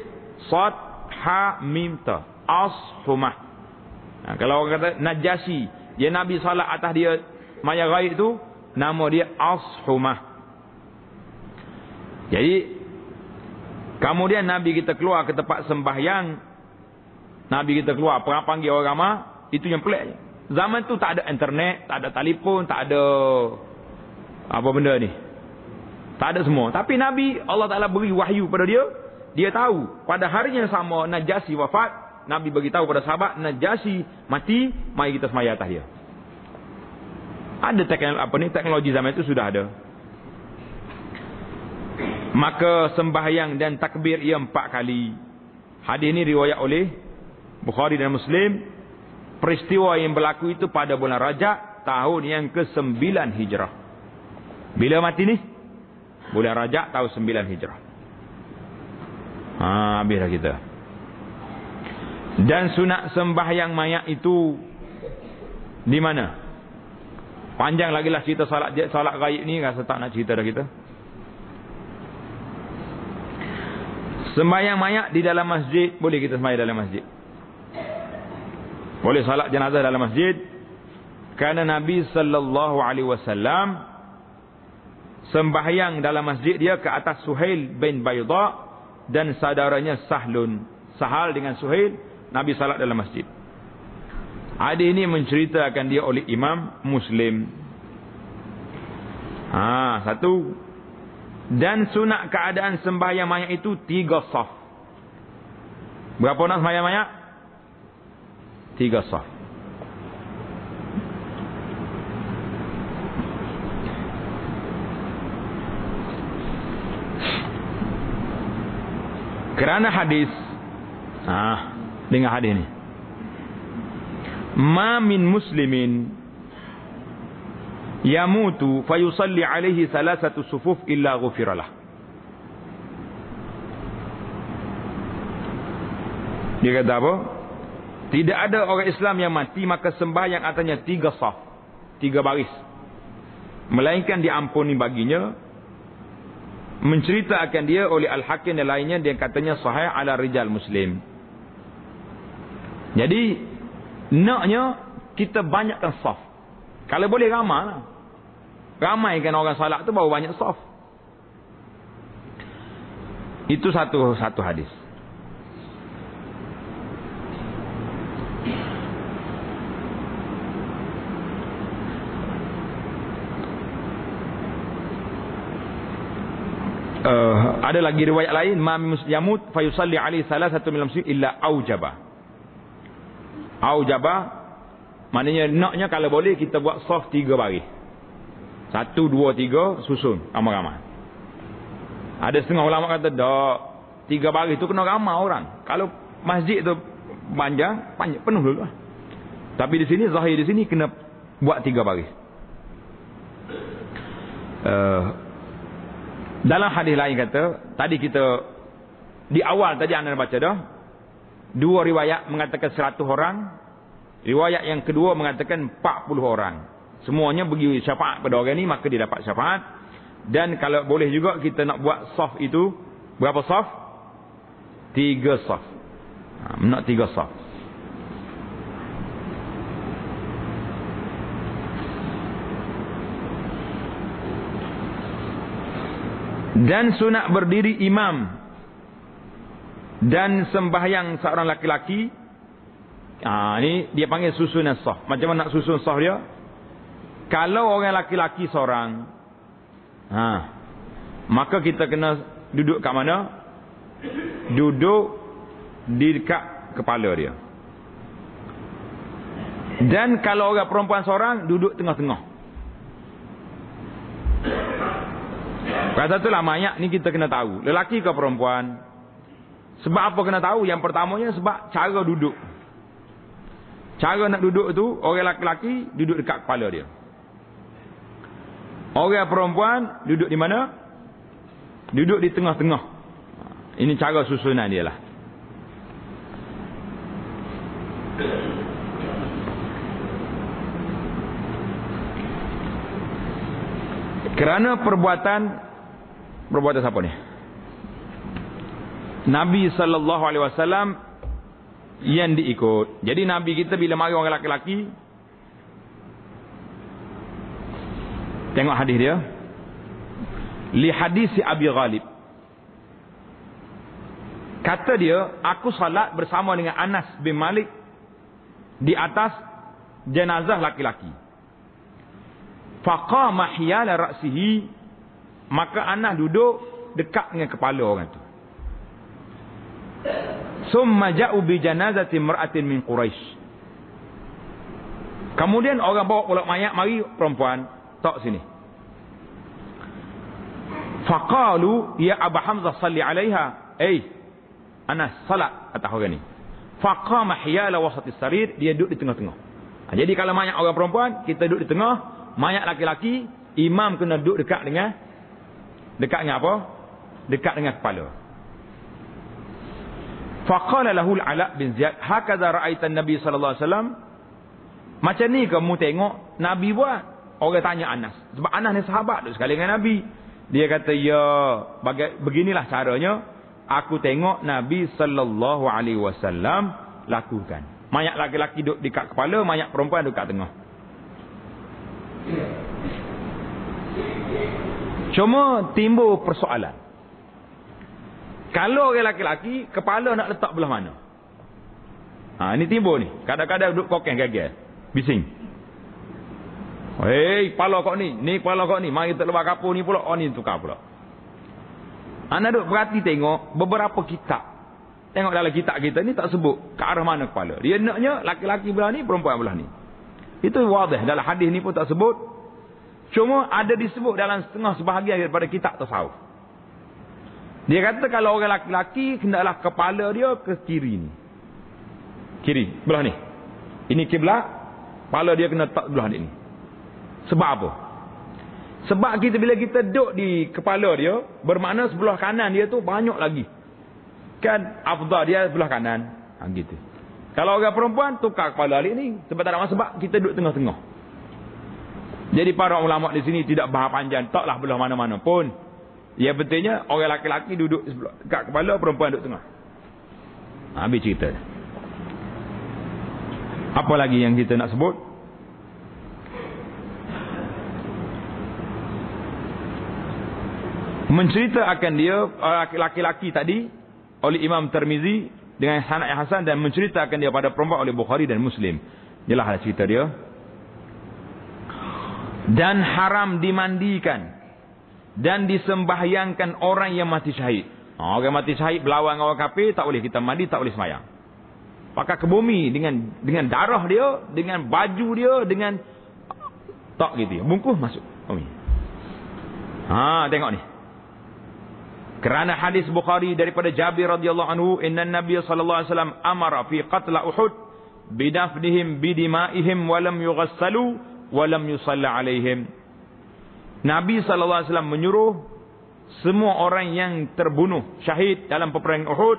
Sad, Ha, Mim, Ta. Ashumah. Kalau orang kata Najasyi, dia Nabi salat atas dia mayat gaib tu, nama dia Ashumah. Jadi kemudian Nabi kita keluar ke tempat sembahyang. Nabi kita keluar, perang panggil orang ramai. Itu yang pelik. Zaman tu tak ada internet, tak ada telefon, tak ada apa benda ni. Tak ada semua. Tapi Nabi, Allah Ta'ala beri wahyu pada dia. Dia tahu, pada hari yang sama Najasyi wafat. Nabi beritahu pada sahabat, Najasyi mati, mari kita sembahyang atas dia. Ada teknologi zaman itu sudah ada. Maka sembahyang dan takbir ia 4 kali. Hadis ini riwayat oleh Bukhari dan Muslim. Peristiwa yang berlaku itu pada bulan Rajab tahun yang ke-9 Hijrah. Bila mati ni? Bulan Rajab tahun 9 Hijrah. Habis dah kita. Dan sunat sembahyang mayat itu di mana? Panjang lagi lah cerita salat gaib ni, rasa tak nak cerita dah kita. Sembahyang mayat di dalam masjid, boleh kita sembahyang dalam masjid. Boleh salat jenazah dalam masjid. Kerana Nabi sallallahu alaihi wasallam sembahyang dalam masjid dia ke atas Suhail bin Bayda dan saudaranya Sahlun. Sahal dengan Suhail, Nabi salat dalam masjid. Hadis ini menceritakan dia oleh Imam Muslim. Satu. Dan sunat keadaan sembahyang mayat itu 3 saf. Berapa nak sembahyang mayat? 3 saf. Kerana hadis, dengar hadis ni. Ma min muslimin yamutu fayusalli alaihi 3 sufuf illa ghufiralah. Dia kata apa? Tidak ada orang Islam yang mati maka sembahyang atasnya 3 saf, 3 baris. Melainkan diampuni baginya. Menceritakan dia oleh Al-Hakim dan lainnya, dia katanya sahih ala rijal Muslim. Jadi naknya kita banyakkan saf. Kalau boleh ramai lah. Ramaikan orang salat tu baru banyak saf. Itu satu hadis. Ada lagi riwayat lain, ma muslimut fa yusalli alaihi salasatu min al-muslimin illa aujaba. Aujaba maknanya naknya kalau boleh kita buat saf 3 baris. 1 2 3 susun ramai-ramai. Ada setengah ulama kata dak 3 baris tu kena ramai orang. Kalau masjid tu panjang penuh dulu lah. Tapi di sini zahir di sini kena buat 3 baris. Dalam hadis lain kata, tadi kita di awal tadi anda baca dah, 2 riwayat mengatakan 100 orang, riwayat yang kedua mengatakan 40 orang. Semuanya bagi syafaat pada orang ni, maka dia dapat syafaat. Dan kalau boleh juga kita nak buat saf itu, berapa saf? 3 saf. Nak 3 saf. Dan sunat berdiri imam dan sembahyang seorang laki-laki. Ni dia panggil susunan saf. Macam mana nak susun saf dia? Kalau orang laki-laki seorang, maka kita kena duduk kat mana? Duduk di dekat kepala dia. Dan kalau orang perempuan seorang, duduk tengah-tengah. Kata itulah mayat ni kita kena tahu. Lelaki ke perempuan? Sebab apa kena tahu? Yang pertamanya sebab cara duduk. Cara nak duduk tu, orang lelaki duduk dekat kepala dia. Orang perempuan duduk di mana? Duduk di tengah-tengah. Ini cara susunan dia lah. Kerana perbuatan siapa ni? Nabi sallallahu alaihi wasallam yang diikut. Jadi Nabi kita bila mari orang lelaki, tengok hadis dia. Li hadis Abi Ghalib. Kata dia, aku salat bersama dengan Anas bin Malik di atas jenazah laki-laki. Faqama hiyala ra'sihi, maka Anas duduk dekat dengan kepala orang tu. Summa ja'u bi janazati mar'atin min Quraisy. Kemudian orang bawa pula mayat, mari perempuan, tok sini. Faqalu ya Abu Hamzah salli 'alaiha. Anas salat atas orang ni. Faqama hiyala wasatis sarir, dia duduk di tengah-tengah. Jadi kalau mayat orang perempuan, kita duduk di tengah, mayat laki-laki, imam kena duduk dekat dengan apa? Dekat dengan kepala. Faqala lahu al-Ala bin Ziyad, "Hakadha ra'aita an-nabi sallallahu alaihi wasallam?" Macam ni kamu tengok Nabi buat? Orang tanya Anas. Sebab Anas ni sahabat tu sekali dengan Nabi. Dia kata, "Ya, beginilah caranya aku tengok Nabi sallallahu alaihi wasallam lakukan." Mayat laki-laki duduk dekat kepala, mayat perempuan duduk kat tengah. Cuma timbul persoalan. Kalau orang lelaki, kepala nak letak belah mana? Ini timbul ni. Kadang-kadang duduk kokeng gagal. Bising. Kepala kau ni. Ni kepala kau ni. Mari kita lebar kapur ni pula. Ni tukar pula. Anda duduk berhati tengok beberapa kitab. Tengok dalam kitab kita ni tak sebut ke arah mana kepala. Dia naknya laki-laki belah ni, perempuan belah ni. Itu wadah. Dalam hadis ni pun tak sebut. Cuma ada disebut dalam setengah sebahagian daripada kitab tasawuf. Dia kata kalau orang laki-laki, hendaklah kepala dia ke kiri ni. Kiri, belah ni. Ini kiblat, kepala dia kena tak belah ni. Sebab apa? Sebab bila kita duduk di kepala dia, bermakna sebelah kanan dia tu banyak lagi. Kan afdal dia sebelah kanan. Gitu. Kalau orang perempuan, tukar kepala alik ni. Sebab tak ada sebab kita duduk tengah-tengah. Jadi para ulama di sini tidak bahas panjang. Taklah belah mana-mana pun. Yang pentingnya, orang laki-laki duduk kat kepala, perempuan duduk tengah. Habis cerita. Apa lagi yang kita nak sebut? Menceritakan dia laki-laki tadi oleh Imam Tirmizi dengan sanad yang hasan, dan menceritakan dia pada perempuan oleh Bukhari dan Muslim. Jelaslah cerita dia. Dan haram dimandikan dan disembahyangkan orang yang mati syahid. Orang mati syahid berlawan orang kafir, tak boleh kita mandi, tak boleh sembahyang. Pakai ke bumi dengan darah dia, dengan baju dia, dengan tak gitu. Bungkus masuk bumi. Tengok ni. Kerana hadis Bukhari daripada Jabir radhiyallahu anhu, inna Nabiy sallallahu alaihi wasallam amara fi qatl Uhud bidafnihim bidimaihim wa lam yughassalu wa lam yusalla alaihim. Nabi sallallahu alaihi wasallam menyuruh semua orang yang terbunuh syahid dalam peperangan Uhud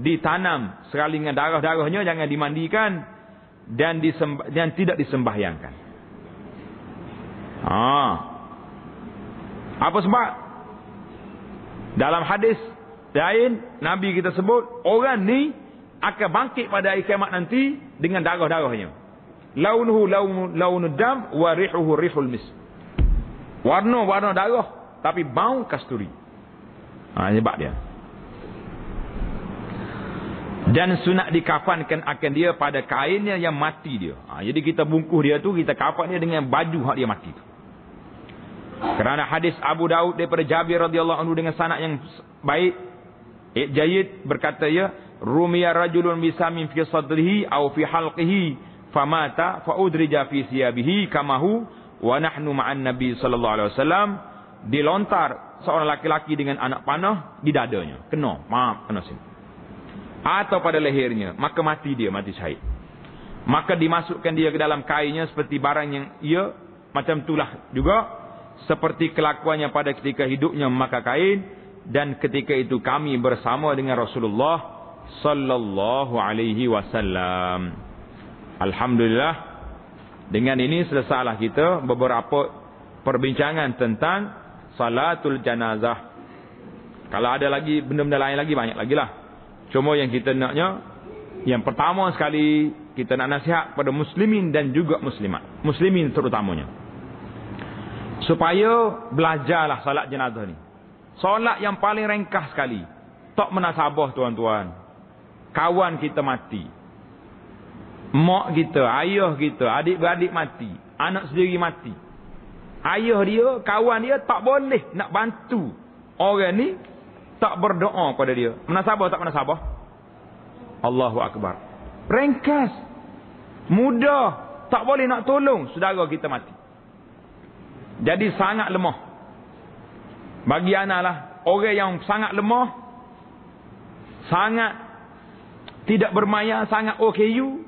ditanam sekali dengan darah-darahnya, jangan dimandikan dan tidak disembahyangkan. Apa sebab? Dalam hadis lain Nabi kita sebut orang ni akan bangkit pada hari kiamat nanti dengan darah-darahnya. Launuhu launud dam wa rihuhu rihul mis. Warna darah tapi bau kasturi. Sebab dia. Dan sunat dikafankan akan dia pada kainnya yang mati dia. Jadi kita bungkus dia tu, kita kafan dia dengan baju hak dia mati tu. Kerana hadis Abu Daud daripada Jabir radhiyallahu anhu dengan sanad yang baik, jayyid, berkata ya, rumiya rajulun bisamin fi sadrihi aw fi halqihi famata fa udrija fi siyabihi kamahu wa nahnu ma'an nabi sallallahu alaihi wasallam. Dilontar seorang laki-laki dengan anak panah di dadanya, kena sini, atau pada lehernya, maka mati dia, mati syahid. Maka dimasukkan dia ke dalam kainnya seperti barang yang ia macam itulah juga seperti kelakuannya pada ketika hidupnya memakai kain, dan ketika itu kami bersama dengan Rasulullah sallallahu alaihi wasallam. Alhamdulillah, dengan ini selesailah kita beberapa perbincangan tentang salatul janazah. Kalau ada lagi benda-benda lain lagi, banyak lagi lah. Cuma yang kita naknya, yang pertama sekali kita nak nasihat pada muslimin dan juga muslimat, muslimin terutamanya, supaya belajarlah salat jenazah ni. Solat yang paling ringkas sekali. Tak menasabah tuan-tuan. Kawan kita mati, mak kita, ayah kita, adik-beradik mati, anak sendiri mati. Ayah dia, kawan dia tak boleh nak bantu orang ni, tak berdoa pada dia. Menasabah tak menasabah? Allahu Akbar. Ringkas, mudah, tak boleh nak tolong saudara kita mati. Jadi sangat lemah. Bagi anak lah, orang yang sangat lemah, sangat tidak bermaya, sangat OKU.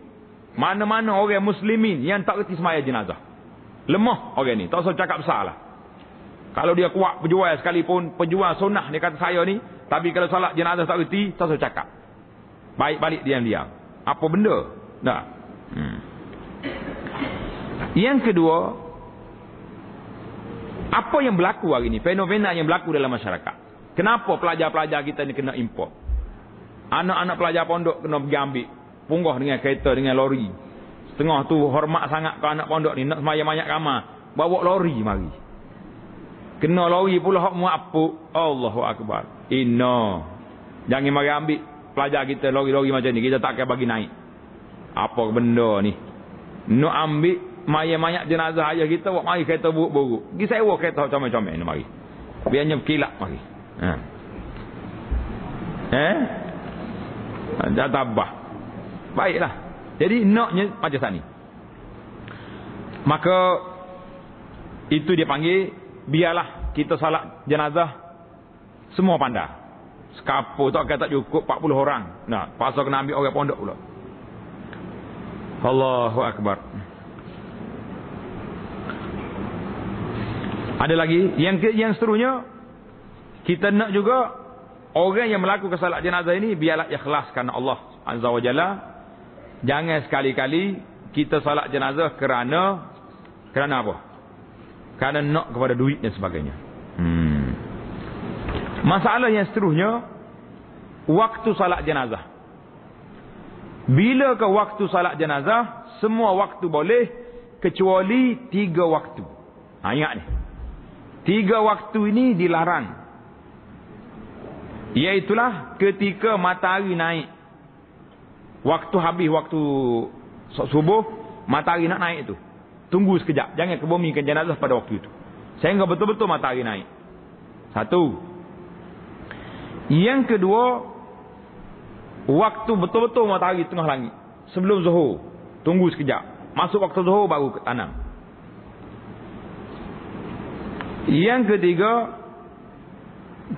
Mana-mana orang muslimin yang tak reti semaya jenazah, lemah orang ni, tak usah cakap besar lah. Kalau dia kuat berjual sekalipun, penjual sunnah dia kata saya ni, tapi kalau salat jenazah tak reti, tak usah cakap. Baik balik diam-diam. Apa benda? Dah. Yang kedua, apa yang berlaku hari ni? Fenomena yang berlaku dalam masyarakat. Kenapa pelajar-pelajar kita ni kena import? Anak-anak pelajar pondok kena pergi ambil punggah dengan kereta, dengan lori. Setengah tu hormat sangat ke anak pondok ni, nak semayang banyak kamar, bawa lori mari. Kena lori pula hak muat apuk. Allahu Akbar. Inna. Jangan mari ambil pelajar kita lori-lori macam ni, kita tak akan bagi naik. Apa benda ni? Nak ambil mayat-mayat jenazah ayah kita, buat mari kereta buruk-buruk. Pergi sewa kereta comel-comel ni mari. Biarnya berkilat mari. Dah tabah. Baiklah. Jadi naknya macam sana ni. Maka itu dia panggil, biarlah kita salat jenazah semua pandai. Sekapur tak kata cukup 40 orang. Nah, pasal kena ambil orang pondok pula. Allahu Akbar. Ada lagi yang seterusnya, kita nak juga orang yang melakukan salat jenazah ini biarlah ikhlas kerana Allah Azza wa Jalla, Jangan sekali-kali kita solat jenazah kerana apa? Kerana nak kepada duit dan sebagainya. Masalah yang seterusnya, waktu solat jenazah. Bila ke waktu solat jenazah? Semua waktu boleh kecuali 3 waktu. Ingat ni. 3 waktu ini dilarang. Iaitulah ketika matahari naik. Waktu habis waktu subuh, matahari nak naik tu. Tunggu sekejap. Jangan kebumikan jenazah pada waktu itu. Sehingga betul-betul matahari naik. 1. Yang kedua, waktu betul-betul matahari tengah langit. Sebelum zuhur. Tunggu sekejap. Masuk waktu zuhur baru tanam. Yang ketiga,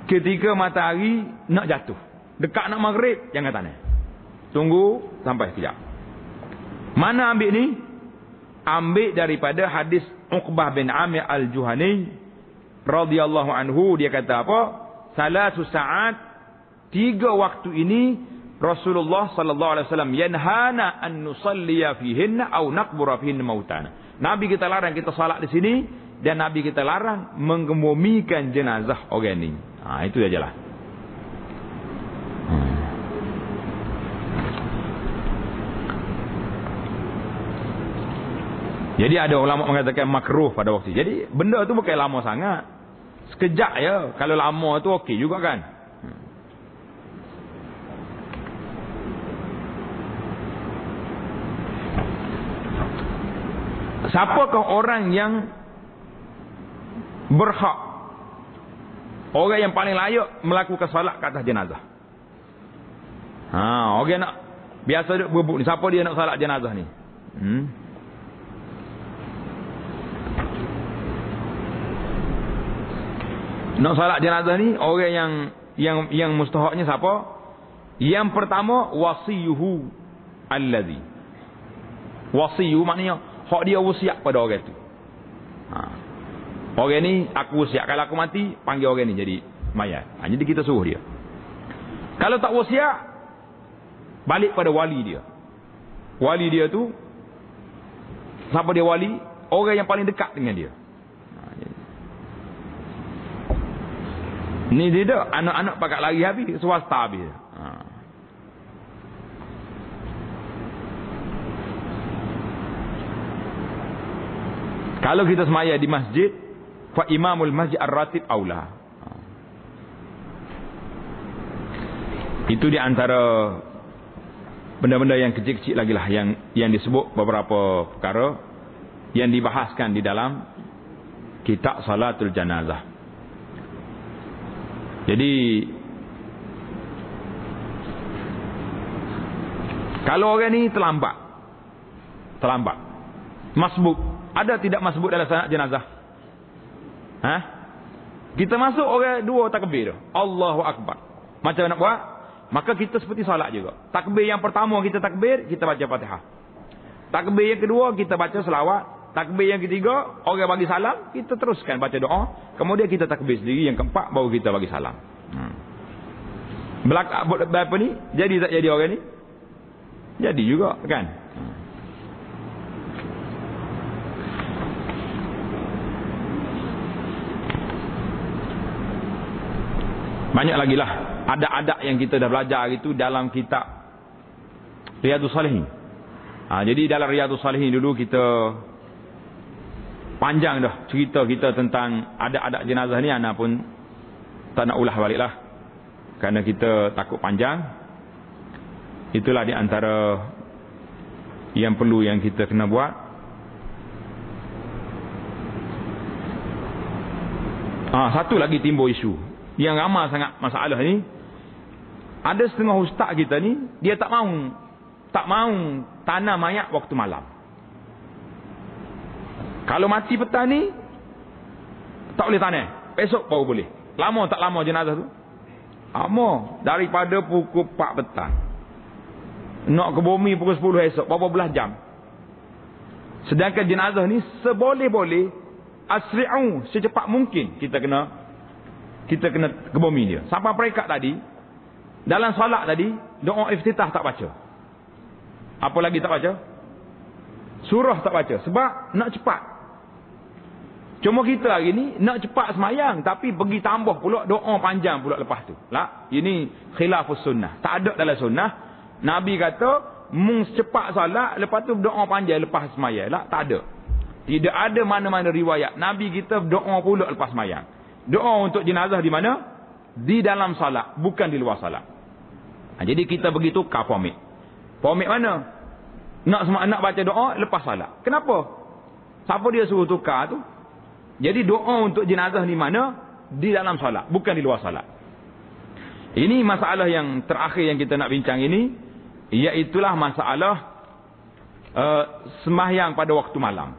ketika matahari nak jatuh. Dekat nak maghrib, jangan tanam. Tunggu sampai sekejap. Mana ambil ni? Ambil daripada hadis Uqbah bin Amir al-Juhani radhiyallahu anhu. Dia kata apa? Salasu sa'at, 3 waktu ini Rasulullah sallallahu alaihi wasallam yanhana an nusalliya fihinna aw naqbura fihinna mautana. Nabi kita larang kita salat di sini, dan Nabi kita larang mengebumikan jenazah orang ni. Itu sajalah. Jadi ada ulama mengatakan makruh pada waktu. Jadi benda tu bukan lama sangat. Sekejap ya. Kalau lama tu okey juga kan. Siapakah orang yang berhak, orang yang paling layak melakukan solat ke atas jenazah? Orang nak biasa duduk berebut ni, siapa dia nak solat jenazah ni? Nak solat jenazah ni, orang yang mustahaknya siapa? Yang pertama, wasiyuhu allazi. Wasiyu maknanya hak dia wasiat pada orang tu. Orang ni aku wasiat, kalau aku mati panggil orang ni jadi mayat. Jadi kita suruh dia. Kalau tak wasiat, balik pada wali dia. Wali dia tu, siapa dia wali? Orang yang paling dekat dengan dia. Ni dia dah anak-anak pakat lari habis, swasta habis. Kalau kita semaya di masjid, fa imamul masjid ar-ratib aula. Itu di antara benda-benda yang kecil-kecil lagi lah yang disebut beberapa perkara yang dibahaskan di dalam kitab salatul janazah. Jadi kalau orang ni terlambat, masbuk, ada tidak masbuk dalam salat jenazah? Kita masuk orang 2 takbir, Allahu Akbar. Macam nak buat? Maka kita seperti salat juga. Takbir yang pertama kita takbir, kita baca Fatihah. Takbir yang kedua kita baca selawat. Takbir yang ketiga, orang bagi salam, kita teruskan baca doa. Kemudian kita takbir sendiri. Yang keempat, baru kita bagi salam. Apa ni? Jadi tak jadi orang ni? Jadi juga, kan? Banyak lagi lah. Ada-ada yang kita dah belajar itu dalam kitab Riyadhus Shalihin. Jadi dalam Riyadhus Shalihin dulu kita panjang dah cerita kita tentang ada-ada jenazah ni. Ana pun tak nak ulah balik lah, kerana kita takut panjang. Itulah di antara yang perlu yang kita kena buat. Satu lagi timbul isu yang ramai sangat masalah ni. Ada setengah ustaz kita ni, dia tak mau tanam mayat waktu malam. Kalau mati petang ni, tak boleh tanam. Besok baru boleh. Lama tak lama jenazah tu? Lama. Daripada pukul 4 petang. Nak ke bumi pukul 10 esok. Berapa belas jam. Sedangkan jenazah ni, seboleh-boleh, asri'u, secepat mungkin kita kena ke bumi dia. Sampai perekat tadi, dalam solat tadi, doa iftitah tak baca. Apa lagi tak baca? Surah tak baca. Sebab nak cepat. Cuma kita hari ni nak cepat semayang. Tapi pergi tambah pula doa panjang pula lepas tu. Lah, ini khilafus sunnah. Tak ada dalam sunnah. Nabi kata, mung cepat salat, lepas tu doa panjang lepas semayang. Lah, tak ada. Tidak ada mana-mana riwayat. Nabi kita doa pula lepas semayang. Doa untuk jenazah di mana? Di dalam salat. Bukan di luar salat. Jadi kita begitu tukar format. Format mana? Nak baca doa lepas salat. Kenapa? Siapa dia suruh tukar tu? Jadi doa untuk jenazah di mana? Di dalam salat. Bukan di luar salat. Ini masalah yang terakhir yang kita nak bincang ini. Iaitulah masalah sembahyang pada waktu malam.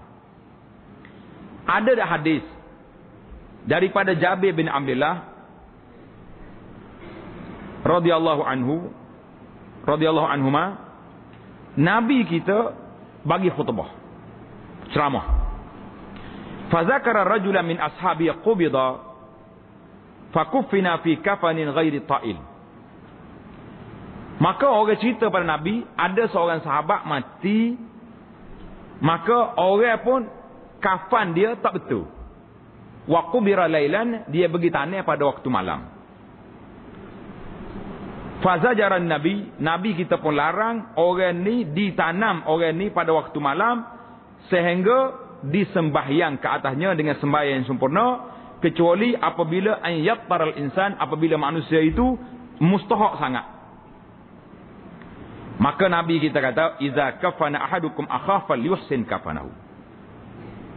Ada dah hadis daripada Jabir bin Abdullah radhiyallahu anhuma, Nabi kita bagi khutbah, ceramah. Fazakara rajulan min ashabi qubida fakuffina fi kafanin ghairi ta'il. Maka orang cerita pada Nabi, ada seorang sahabat mati, maka orang pun kafan dia tak betul. Wa qubira lailan, dia pergi tanah pada waktu malam. Fazajaran Nabi kita pun larang orang ni ditanam orang ni pada waktu malam sehingga disembahyang ke atasnya dengan sembahyang yang sempurna, kecuali apabila an yattaral insan, apabila manusia itu mustahak sangat. Maka Nabi kita kata, iza kafana ahadukum akhafal yuhsin kafanahu.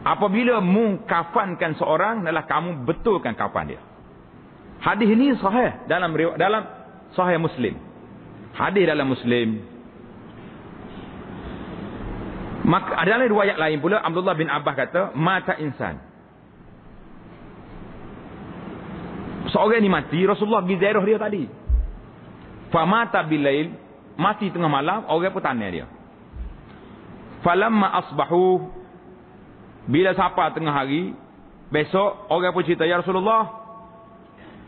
Apabila mengkafankan seorang, adalah kamu betulkan kafan dia. Hadis ini sahih dalam Sahih Muslim. Hadis dalam Muslim. Maka dalam riwayat lain pula, Abdullah bin Abbas kata, mata insan. Seorang ni mati, Rasulullah pergi ziarah dia tadi. Famata bilail, mati tengah malam, orang pun tanya dia. Falamma asbahu, bila sampai tengah hari, besok orang pun cerita, ya Rasulullah,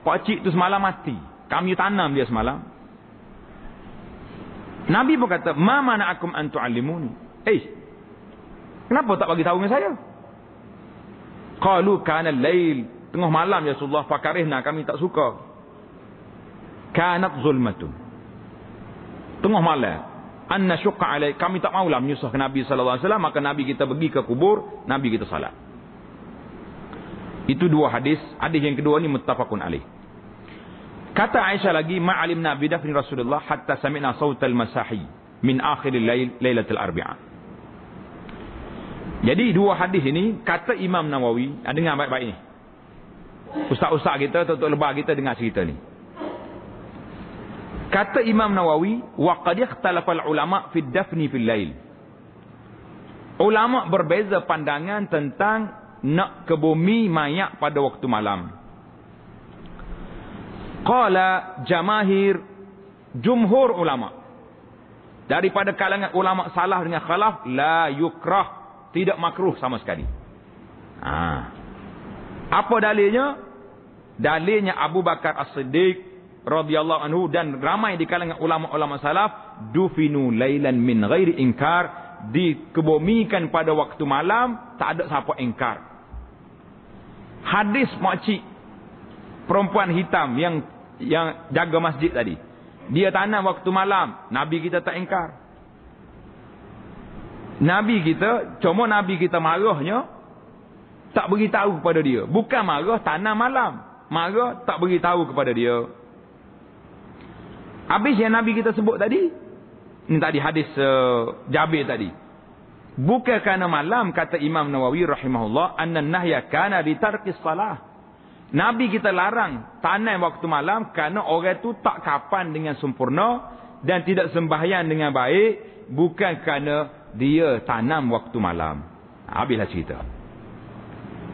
pakcik tu semalam mati. Kami tanam dia semalam. Nabi pun kata, ma mana'akum an tu'allimuni. Kenapa tak bagi tahu dengan saya? Qalu kana al-lail, tengah malam ya Rasulullah, fakarihna, kami tak suka. Kanat zulmatun, tengah malam, anna syuqqa alai, kami tak maulah menyusahkan Nabi sallallahu alaihi wasallam, maka Nabi kita pergi ke kubur, Nabi kita salat. Itu dua hadis. Hadis yang kedua ni muttafaqun alaih. Kata Aisyah lagi, ma'alimna bidafni Rasulullah hatta sami'na sautal masahi min akhiril lail lailatul arbi'ah. Jadi dua hadis ini kata Imam Nawawi, dengar baik-baik ni. Ustaz-ustaz kita, tok-tok lebah kita dengar cerita ni. Kata Imam Nawawi, wa qad ikhtalafa ulama fi dafni fil lail. Ulama berbeza pandangan tentang nak kebumi mayat pada waktu malam. Qala jamahir, jumhur ulama, daripada kalangan ulama salaf dengan khalaf, la yukrah, tidak makruh sama sekali. Apa dalilnya? Dalilnya Abu Bakar As-Siddiq radhiyallahu anhu dan ramai di kalangan ulama-ulama salaf, dufinu lailan min ghairi inkar, dikebumikan pada waktu malam, tak ada siapa ingkar. Hadis makcik perempuan hitam yang jaga masjid tadi, dia tanam waktu malam, Nabi kita tak ingkar. Nabi kita marahnya tak beritahu kepada dia. Bukan marah tanam malam, marah tak beritahu kepada dia. Habis yang Nabi kita sebut tadi, ini tadi hadis Jabir tadi, bukan kerana malam, kata Imam Nawawi rahimahullah, anna nahya kana li tarkis salah. Nabi kita larang tanam waktu malam kerana orang tu tak kapan dengan sempurna dan tidak sembahyang dengan baik, bukan kerana dia tanam waktu malam. Habislah cerita.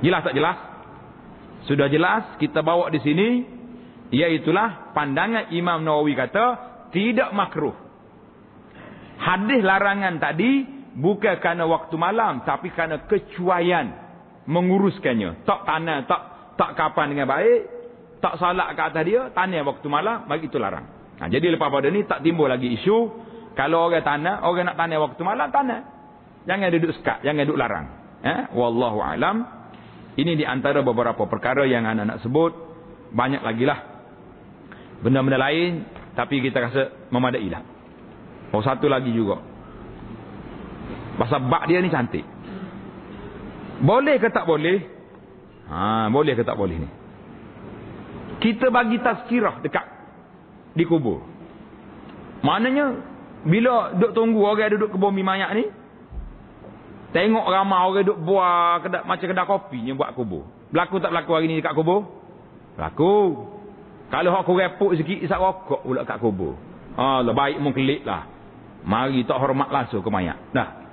Jelas tak jelas? Sudah jelas kita bawa di sini, iaitulah pandangan Imam Nawawi kata tidak makruh. Hadis larangan tadi bukan kerana waktu malam, tapi kerana kecuaian menguruskannya. Tak tanam, tak kapan dengan baik, tak salat ke atas dia, tanam waktu malam, bagi itu larang. Jadi lepas pada ni tak timbul lagi isu Kalau orang tanah, orang nak tanah waktu malam, tanah. Jangan duduk sekat, jangan duduk larang. Wallahu alam. Ini di antara beberapa perkara yang anak-anak sebut. Banyak lagi lah. Benda-benda lain, tapi kita rasa memadai lah. Satu lagi juga. Pasal bak dia ni cantik. Boleh ke tak boleh? Boleh ke tak boleh ni? Kita bagi tazkirah dekat di kubur. Maknanya bila duk tunggu orang duduk ke bumi mayat ni, tengok ramai orang duk buat macam kedai kopi yang buat kubur. Berlaku tak berlaku hari ni dekat kubur? Berlaku. Kalau hak kau reput sikit isap rokok pula kat kubur. Baik mengkelik lah. Mari tak hormat langsung ke mayat. Dah.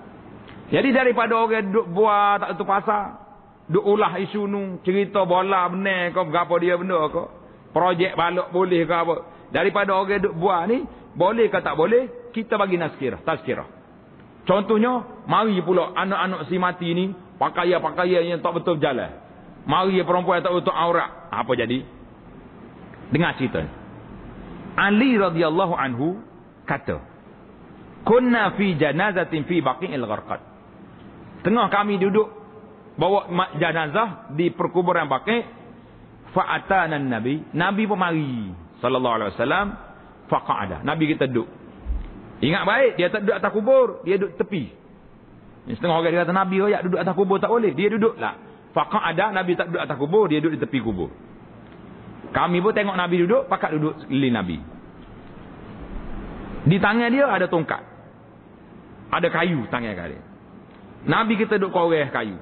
Jadi daripada orang duk buat tak tentu pasal, duk ulah isu nu, cerita bola benar ke berapa dia benda ke, projek balok boleh ke apa. Daripada orang duk buat ni, boleh ke tak boleh, kita bagi tazkirah. Contohnya, mari pula anak-anak si mati ni, pakaian-pakaian yang tak betul berjalan. Mari perempuan yang tak betul aurat. Apa jadi? Dengar cerita ni. Ali radhiyallahu anhu kata, kunna fi janazatin fi baqi'il gharqad. Tengah kami duduk bawa jenazah di perkuburan Baqi', fa'atana Nabi pun mari sallallahu alaihi wasallam, faqa'ada. Nabi kita duduk. Ingat baik, dia tak duduk atas kubur, dia duduk tepi. Setengah orang dia kata Nabi royak duduk atas kubur tak boleh, dia duduklah. Faqa'ada, Nabi tak duduk atas kubur, dia duduk di tepi kubur. Kami pun tengok Nabi duduk, pakat duduk sekeliling Nabi. Di tangan dia ada tongkat. Ada kayu tangan dia. Nabi kita duduk koreh kayu.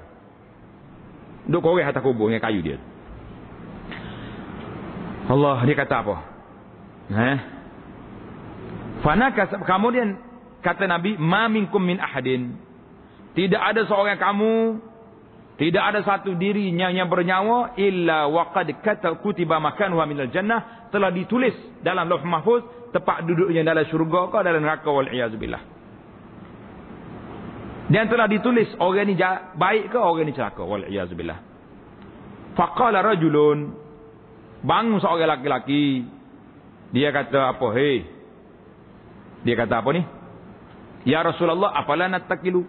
Duduk koreh atas kubur dengan kayu dia. Allah, dia kata apa? Kemudian kata Nabi, ma minkum min ahadin. Tidak ada seorang kamu, tidak ada satu dirinya yang bernyawa illa waqad kutiba makanuha minal jannah, telah ditulis dalam Lauh Mahfuz tempat duduknya dalam syurga ke dalam neraka, wal iyaz billah. Dan telah ditulis orang ni baik ke orang ni celaka, wal iyaz billah. Faqala rajulun, bangun seorang lelaki, dia kata apa? Dia kata apa ni? Ya Rasulullah, apalah nattakilu?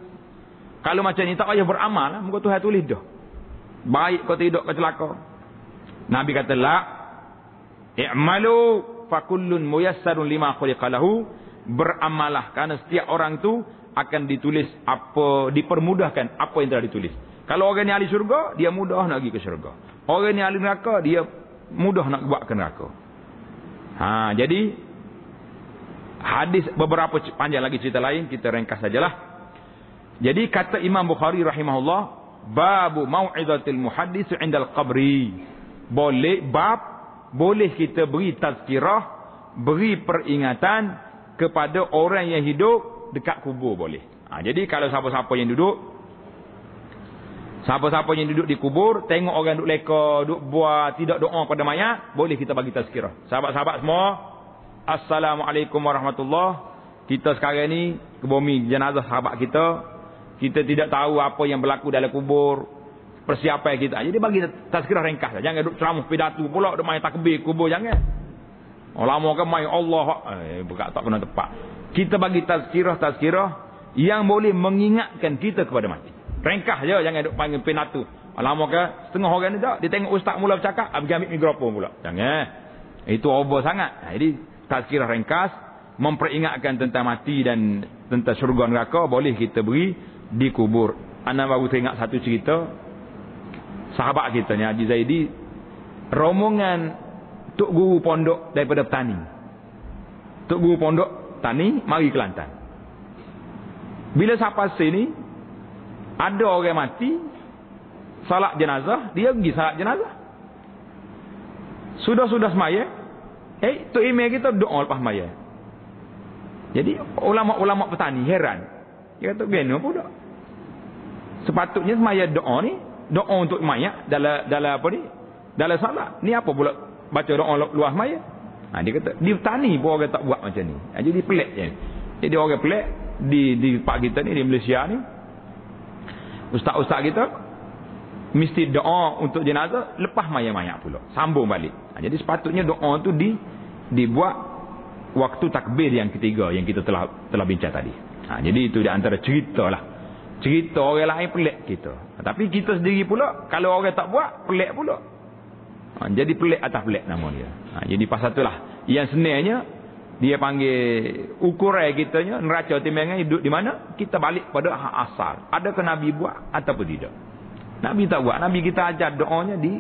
Kalau macam ni tak payah beramal lah. Muka Tuhan tulis dah. Baik kau tidak kau celaka. Nabi kata la. I'malu fakullun muyassarun lima khuliqa lahu. Beramalah kerana setiap orang tu akan ditulis apa, dipermudahkan apa yang telah ditulis. Kalau orang ni ahli syurga, dia mudah nak pergi ke syurga. Orang ni ahli neraka, dia mudah nak buat ke neraka. Jadi hadis beberapa panjang lagi cerita lain, kita ringkas sajalah. Jadi kata Imam Bukhari rahimahullah, babu mau'izatil muhaddis 'indal qabri. Boleh kita beri tazkirah, beri peringatan kepada orang yang hidup dekat kubur boleh. Jadi kalau siapa-siapa yang duduk di kubur, tengok orang duduk leka, duduk buat tidak doa pada mayat, boleh kita bagi tazkirah. Sahabat-sahabat semua, assalamualaikum warahmatullahi. Kita sekarang ni ke bumi jenazah sahabat kita tidak tahu apa yang berlaku dalam kubur, persiapan kita. Jadi bagi tazkirah ringkas. Jangan duduk ceramah pidato pula, duduk main takbir kubur, jangan. Lama kan main Allah, tak kena tepat. Kita bagi tazkirah yang boleh mengingatkan kita kepada mati. Ringkas je, jangan duduk panggil pidato. Lama kan setengah orang ni tak, dia tengok ustaz mula bercakap, pergi ambil mikrofon pula. Jangan. Itu over sangat. Jadi tazkirah ringkas, memperingatkan tentang mati dan tentang syurga neraka, boleh kita beri di kubur. Anak baru teringat satu cerita. Sahabat kita ni Haji Zaidi, rombongan tok guru pondok daripada petani. Tok guru pondok tani mari ke Kelantan. Bila sampai sini, ada orang mati, salat jenazah, dia pergi salat jenazah. Sudah semaya, tok imam kita doa lepas semaya. Jadi ulama-ulama petani heran. Dia kata gena pula. Sepatutnya semaya doa ni, doa untuk mayat dalam apa ni? Dalam salat. Ni apa pula baca doa luar semaya? Dia kata di petani pun orang tak buat macam ni. Jadi pelik je. Jadi orang pelik di pak kita ni, di Malaysia ni. Ustaz-ustaz kita mesti doa untuk jenazah lepas mayat-mayat pula. Sambung balik. Jadi sepatutnya doa tu dibuat waktu takbir yang ketiga yang kita telah bincang tadi. Jadi itu di antara cerita lah. Cerita orang lain pelik kita. Tapi kita sendiri pula, kalau orang tak buat, pelik pula. Jadi pelik atas pelik nama dia. Jadi pasal itulah. Yang sebenarnya, dia panggil ukuran kitanya, neraca timbangan hidup di mana? Kita balik pada hak asal. Adakah Nabi buat ataupun tidak? Nabi tak buat. Nabi kita ajar doanya di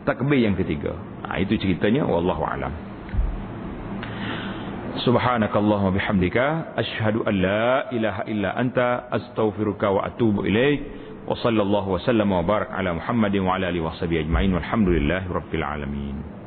takbir yang ketiga. Itu ceritanya. Wallahu a'lam. Subhanakallahumma bihamdika asyhadu an la ilaha illa anta astaghfiruka wa atubu ilaik wa sallallahu wa sallama wa barak ala Muhammadin wa ala alihi wa sahbihi ajma'in walhamdulillahi rabbil alamin.